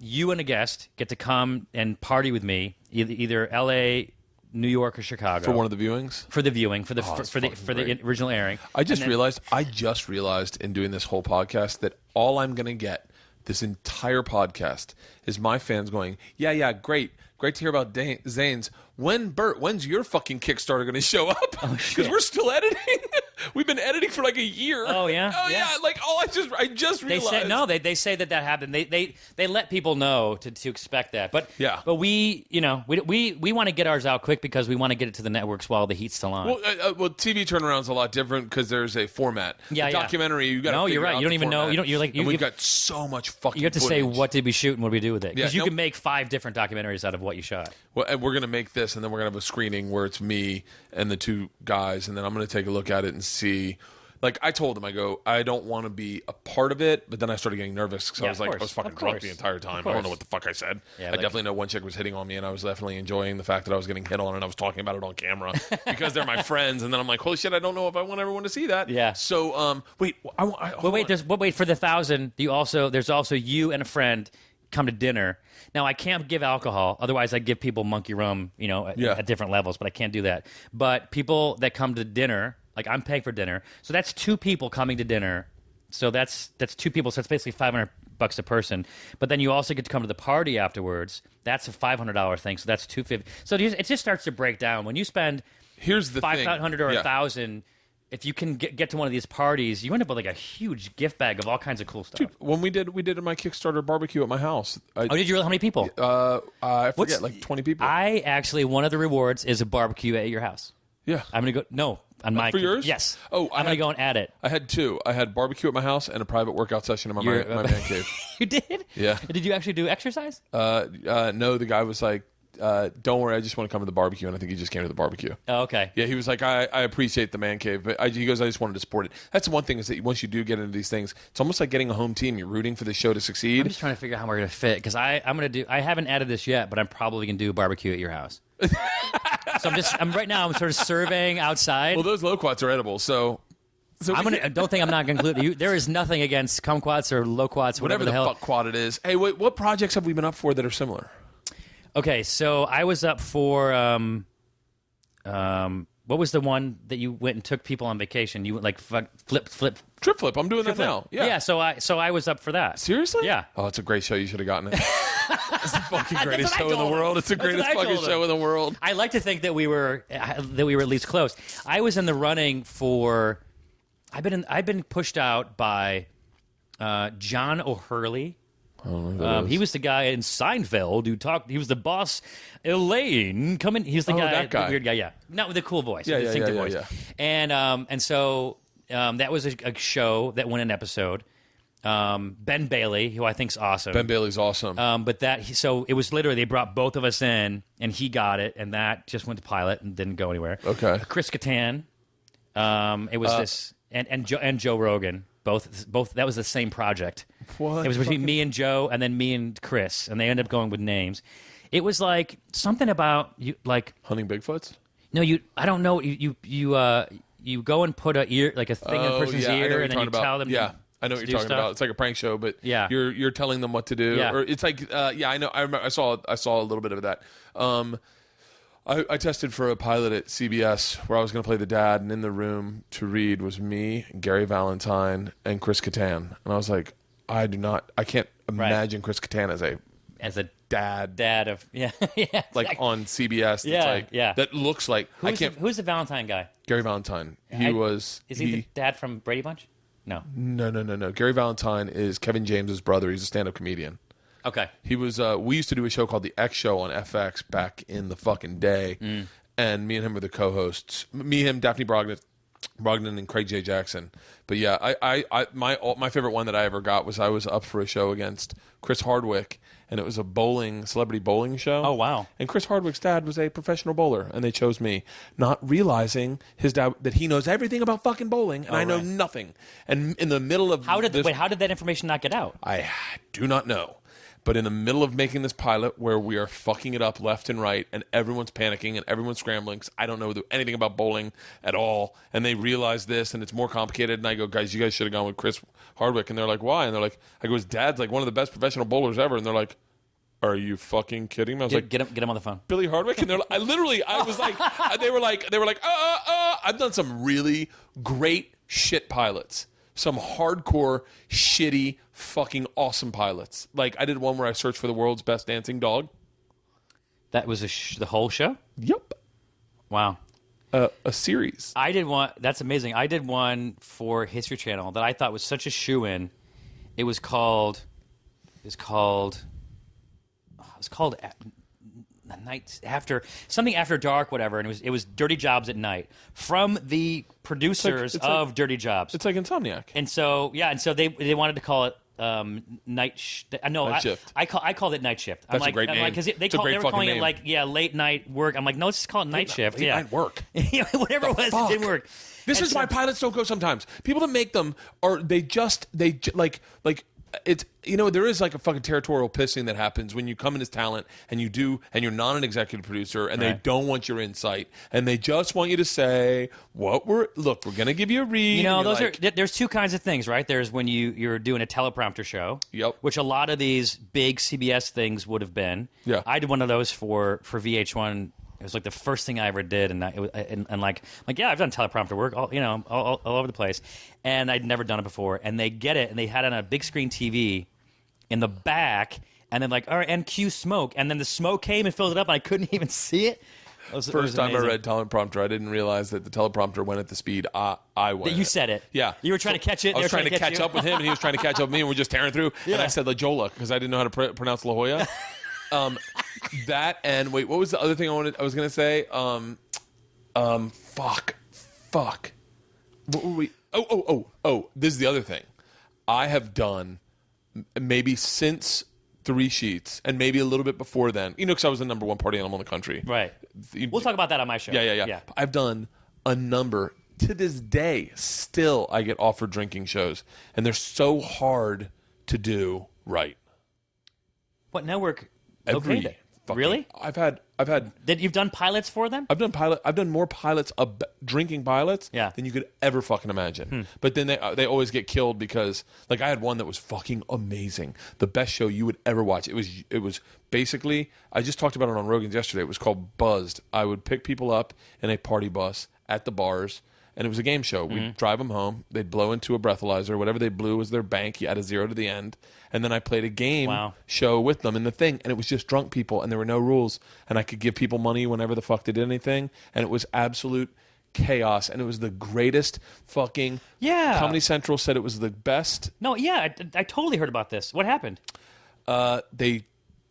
you and a guest get to come and party with me, either L.A., New York, or Chicago. For one of the viewings? For the viewing, for the original airing. I just realized in doing this whole podcast that all I'm going to get this entire podcast is my fans going, yeah, great to hear about Zane's. When's your fucking Kickstarter going to show up? Because we're still editing. We've been editing for like a year. Oh yeah. Oh yeah. Like I just realized. They say that happened. They let people know to expect that. But yeah. But we want to get ours out quick because we want to get it to the networks while the heat's still on. Well, TV turnaround's a lot different because there's a format. Yeah. Documentary, you got to. No, you're right. You don't even know. We've got so much fucking. You have to footage. say what did we shoot and what did we do with it because you can make 5 different documentaries out of what you shot. Well, and we're gonna make this, and then we're gonna have a screening where it's me and the 2 guys, and then I'm gonna take a look at it and see. Like I told them, I don't want to be a part of it, but then I started getting nervous because I was fucking drunk the entire time. I don't know what the fuck I said. Yeah, I definitely know one chick was hitting on me, and I was definitely enjoying the fact that I was getting hit on, and I was talking about it on camera because they're my friends. And then I'm like, holy shit, I don't know if I want everyone to see that. Yeah. So wait, wait for the 1,000. There's also you and a friend come to dinner. Now I can't give alcohol, otherwise I give people monkey rum, at different levels, but I can't do that. But people that come to dinner. Like I'm paying for dinner, so that's 2 people coming to dinner. So that's 2 people. So it's basically $500 a person. But then you also get to come to the party afterwards. That's a $500 thing. So that's $250. So it just starts to break down when you spend. Here's the $500 or $1,000. If you can get to one of these parties, you end up with like a huge gift bag of all kinds of cool stuff. Dude, when we did my Kickstarter barbecue at my house. Did you really? How many people? I forget, like 20 people. One of the rewards is a barbecue at your house. Yeah, I'm gonna go. No. On my for yours? Yes. Oh, I'm going to go and add it. I had 2. I had barbecue at my house and a private workout session in my man cave. You did? Yeah. Did you actually do exercise? No, the guy was like, don't worry, I just want to come to the barbecue. And I think he just came to the barbecue. Oh, okay. Yeah, he was like, I appreciate the man cave. But he goes, I just wanted to support it. That's the one thing is that once you do get into these things, it's almost like getting a home team. You're rooting for the show to succeed. I'm just trying to figure out how we're going to fit. Because I haven't added this yet, but I'm probably going to do a barbecue at your house. So I'm sort of surveying outside. Well, those loquats are edible, so don't think I'm not going to include you. There is nothing against kumquats or loquats, whatever the hell. Fuck quad it is. Hey, wait, what projects have we been up for that are similar? Okay, so I was up for what was the one that you went and took people on vacation? You went like flip. Trip flip. I'm doing that now. Yeah. Yeah. So I was up for that. Seriously? Yeah. Oh, it's a great show. You should have gotten it. It's the fucking greatest show in the world. It's the greatest fucking show in the world. I like to think that we were at least close. I was in the running for. I've been pushed out by John O'Hurley He was the guy in Seinfeld who talked. He was the boss, Elaine. He's the guy, that guy. the weird guy. Yeah, not with the cool voice. Yeah, the distinctive yeah, voice. yeah. And so that was a show that won an episode. Ben Bailey, who I think's awesome. Ben Bailey's awesome. So it was literally they brought both of us in, and he got it, and that just went to pilot and didn't go anywhere. Okay. Chris Kattan. It was this and Joe Rogan. Both. That was the same project. What? It was between me and Joe, and then me and Chris, and they ended up going with names. It was like something about you, like Hunting Bigfoots? no, you. I don't know. You go and put a ear, like a thing in a person's ear, and then you tell them. Yeah, I know what you're talking about. It's like a prank show, but Yeah. you're telling them what to do. Yeah. Or it's like I know. I remember. I saw a little bit of that. I tested for a pilot at CBS where I was going to play the dad, and in the room to read was me, Gary Valentine, and Chris Kattan. And I was like, I can't imagine Chris Kattan as a dad of yeah like on CBS. That looks like Who's the Valentine guy? Gary Valentine. Is he the dad from Brady Bunch? No. No. Gary Valentine is Kevin James's brother. He's a stand-up comedian. Okay. He was. We used to do a show called The X Show on FX back in the fucking day, and me and him were the co-hosts. Me, him, Daphne Brogdon, and Craig J. Jackson. But yeah, my favorite one that I ever got was I was up for a show against Chris Hardwick, and it was a celebrity bowling show. Oh wow! And Chris Hardwick's dad was a professional bowler, and they chose me, not realizing his dad that he knows everything about fucking bowling, and I know nothing. And in the middle of how did that information not get out? I do not know. But in the middle of making this pilot where we are fucking it up left and right and everyone's panicking and everyone's scrambling because I don't know anything about bowling at all, and they realize this and it's more complicated, and I go, guys, you guys should have gone with Chris Hardwick. And they're like, why? And they're like, I go, his dad's like one of the best professional bowlers ever. And they're like, are you fucking kidding me? I was like, get him on the phone. Billy Hardwick? And they're like, I was like, they were like, I've done some really great shit pilots. Some hardcore, shitty, fucking awesome pilots. Like, I did one where I searched for the world's best dancing dog. That was the whole show? Yep. Wow. A series. I did one. That's amazing. I did one for History Channel that I thought was such a shoo-in. It was called Night After Dark, whatever, and it was Dirty Jobs at Night from the producers of Dirty Jobs. It's like Insomniac. And so they wanted to call it Night Shift. I called it Night Shift. That's a great name. Because they were calling it like late night work. I'm like, no, let's just call it Night Shift. Late night work. Whatever it was, it didn't work. This is why pilots don't go sometimes. People that make them are it's there is like a fucking territorial pissing that happens when you come in as talent and you're not an executive producer and they don't want your insight and they just want you to say we're gonna give you a read. There's two kinds of things, right? There's when you're doing a teleprompter show, which a lot of these big CBS things would have been. Yeah, I did one of those for VH1. It was like the first thing I ever did, and I've done teleprompter work, all over the place, and I'd never done it before. And they get it, and they had it on a big screen TV in the back, and then all right, and cue smoke, and then the smoke came and filled it up, and I couldn't even see it. First time I read teleprompter, I didn't realize that the teleprompter went at the speed I went. That you said it. Yeah. You were trying to catch it. I was trying to catch up with him, and he was trying to catch up with me, and we're just tearing through. Yeah. And I said La Jolla because I didn't know how to pronounce La Jolla. That and wait, what was the other thing I was gonna say? Fuck. What were we? Oh. This is the other thing. I have done maybe since 3 Sheets and maybe a little bit before then. Because I was the number one party animal in the country. Right. We'll talk about that on my show. Yeah. I've done a number. To this day, still I get offered drinking shows, and they're so hard to do right. What network? Every really? I've had. That you've done pilots for them? I've done more pilots of drinking pilots than you could ever fucking imagine. But then they always get killed because I had one that was fucking amazing, the best show you would ever watch. It was basically, I just talked about it on Rogan's yesterday. It was called Buzzed. I would pick people up in a party bus at the bars. And it was a game show. We'd drive them home. They'd blow into a breathalyzer. Whatever they blew was their bank. You add a 0 to the end. And then I played a game show with them in the thing. And it was just drunk people. And there were no rules. And I could give people money whenever the fuck they did anything. And it was absolute chaos. And it was the greatest fucking... Yeah. Comedy Central said it was the best. No, yeah. I totally heard about this. What happened? They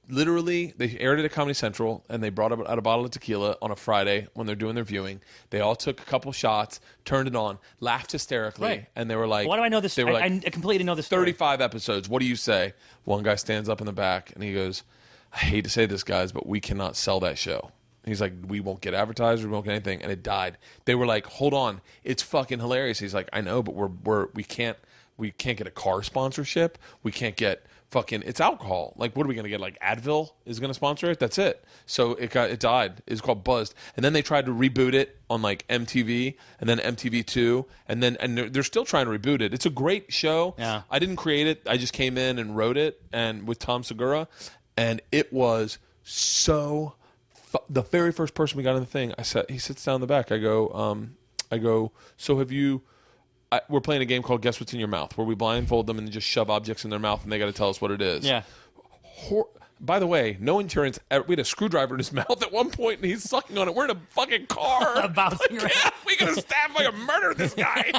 aired it at Comedy Central, and they brought out a bottle of tequila on a Friday when they're doing their viewing. They all took a couple shots, turned it on, laughed hysterically, Right. and they were like, Why do I know this? They were like, I completely know this story. 35 episodes. What do you say? One guy stands up in the back, and he goes, I hate to say this, guys, but we cannot sell that show. He's like, we won't get advertisers, we won't get anything, and it died. They were like, hold on, it's fucking hilarious. He's like, I know, but we can't get a car sponsorship. We can't get fucking, it's alcohol. Like, what are we going to get? Like, Advil is going to sponsor it? That's it. So it died. It's called Buzzed. And then they tried to reboot it on like MTV and then MTV2. And they're still trying to reboot it. It's a great show. Yeah. I didn't create it. I just came in and wrote it and with Tom Segura. And it was so, the very first person we got in the thing, he sits down in the back. I go, so have you, we're playing a game called Guess What's in Your Mouth, where we blindfold them and just shove objects in their mouth, and they got to tell us what it is. Yeah. By the way, no insurance. We had a screwdriver in his mouth at one point, and he's sucking on it. We're in a fucking car. Bouncing around. Yeah, we could have stabbed, like, murder this guy.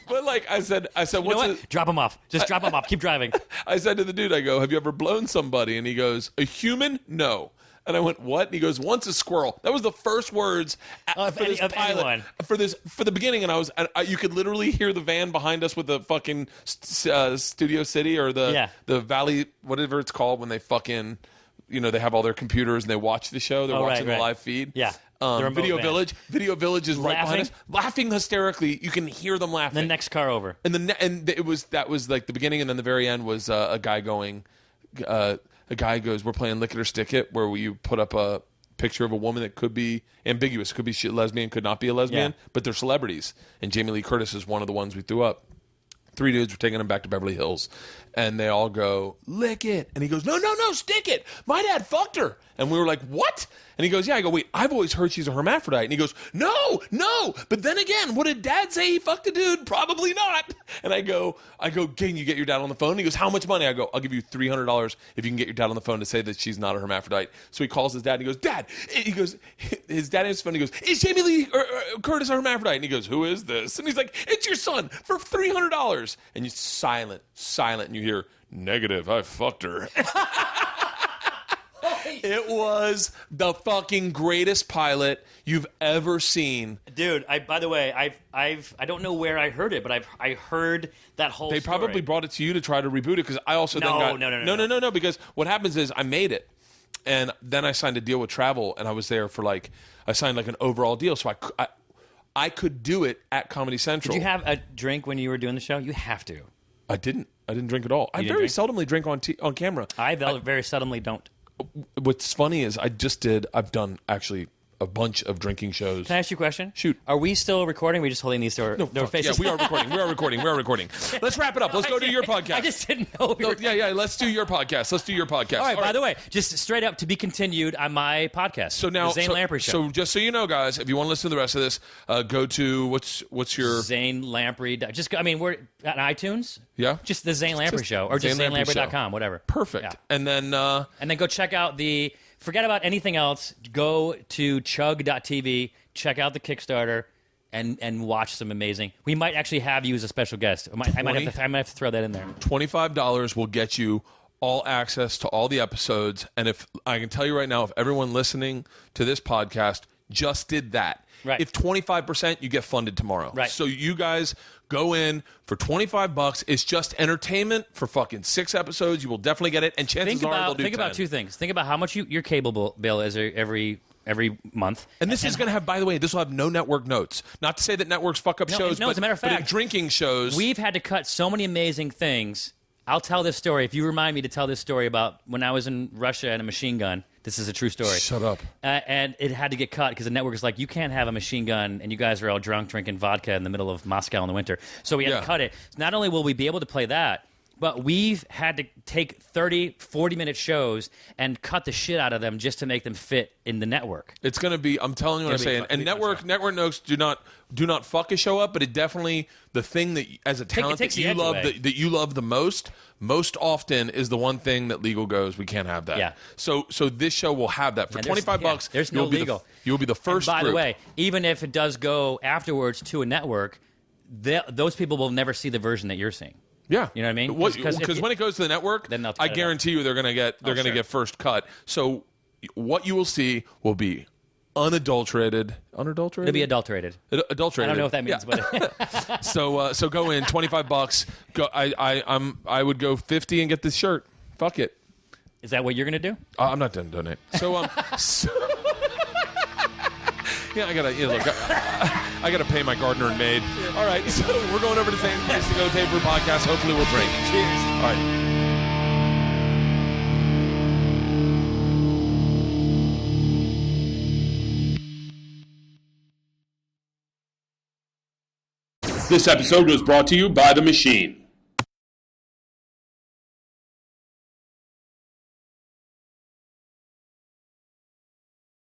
But like I said, What? Drop him off. Just drop him off. Keep driving. I said to the dude, I go, have you ever blown somebody? And he goes, a human? No. And I went, what? And he goes, once a squirrel. That was the first words for this pilot. For the beginning, and you could literally hear the van behind us with the fucking Studio City or the Valley, whatever it's called, when they fucking, they have all their computers and they watch the show. They're watching the live feed. Yeah. Video Village is right behind us, laughing hysterically. You can hear them laughing. The next car over. And that was like the beginning, and then the very end was a guy going. A guy goes, we're playing Lick It or Stick It, where you put up a picture of a woman that could be ambiguous. Could be lesbian, could not be a lesbian, but they're celebrities. And Jamie Lee Curtis is one of the ones we threw up. 3 dudes were taking him back to Beverly Hills. And they all go, lick it. And he goes, no, stick it. My dad fucked her. And we were like, what? And he goes, yeah. I go, wait, I've always heard she's a hermaphrodite. And he goes, no. But then again, what did dad say? He fucked a dude? Probably not. And I go, can you get your dad on the phone? And he goes, how much money? I go, I'll give you $300 if you can get your dad on the phone to say that she's not a hermaphrodite. So he calls his dad and he goes, Dad. He goes, his dad answers the phone. He goes, is Jamie Lee Curtis a hermaphrodite? And he goes, who is this? And he's like, it's your son for $300. And you silent, and you hear, negative, I fucked her. It was the fucking greatest pilot you've ever seen, dude. By the way, I don't know where I heard it, but I heard that whole. They story. probably brought it to you to try to reboot it, because I also no. Because what happens is I made it, and then I signed a deal with Travel, and I was there for I signed an overall deal, so I could do it at Comedy Central. Did you have a drink when you were doing the show? You have to. I didn't drink at all. I very seldomly drink on camera. I very seldomly don't. What's funny is I've done actually a bunch of drinking shows. Can I ask you a question? Shoot. Are we still recording? Or are we just holding these to our faces? Yeah, we are recording. Let's wrap it up. Let's go to your podcast. I just didn't know. Let's do your podcast. All right, by the way, just straight up to be continued on my podcast. So now, the Zane Lamprey Show. So just so you know, guys, if you want to listen to the rest of this, go to what's your Zane Lamprey. We're on iTunes. Yeah. Just the Zane Lamprey Show, or just ZaneLamprey.com, whatever. Perfect. Yeah. And then go check out forget about anything else. Go to chug.tv, check out the Kickstarter, and watch some amazing. We might actually have you as a special guest. I might have to throw that in there. $25 will get you all access to all the episodes. And if I can tell you right now, if everyone listening to this podcast just did that, right. If 25%, you get funded tomorrow. Right. So you guys go in for $25. It's just entertainment for fucking 6 episodes. You will definitely get it. And chances are they'll do 10. Think about 2 things. Think about how much your cable bill is every month. And this is going to have, by the way, this will have no network notes. Not to say that networks fuck up shows, as a matter of fact, but in drinking shows. We've had to cut so many amazing things. I'll tell this story. If you remind me to tell this story about when I was in Russia and a machine gun. This is a true story. Shut up. And it had to get cut because the network is like, you can't have a machine gun and you guys are all drunk drinking vodka in the middle of Moscow in the winter. So we had to cut it. So not only will we be able to play that, but we've had to take 30, 40-minute shows and cut the shit out of them just to make them fit in the network. It's going to be, I'm telling you what I'm saying. And network notes do not fuck a show up, but it definitely, the thing that, as a talent that you love the most often is the one thing that legal goes, we can't have that. Yeah. So this show will have that. For $25, there's no legal. You'll be the first and by group. the way, even if it does go afterwards to a network, those people will never see the version that you're seeing. Yeah, You know what I mean? Because when it goes to the network, then they'll cut I it guarantee you they're going to get first cut. So what you will see will be unadulterated. Unadulterated? It'll be adulterated. Adulterated. I don't know what that means, but So go in $25. Go. I would go 50 and get this shirt. Fuck it. is that what you're gonna do? I'm not done donate. So yeah, I gotta look. I gotta pay my gardener and maid. All right, so we're going over to Zane's place to go tape for podcast. Hopefully, we'll drink. Cheers. All right. This episode was brought to you by The Machine.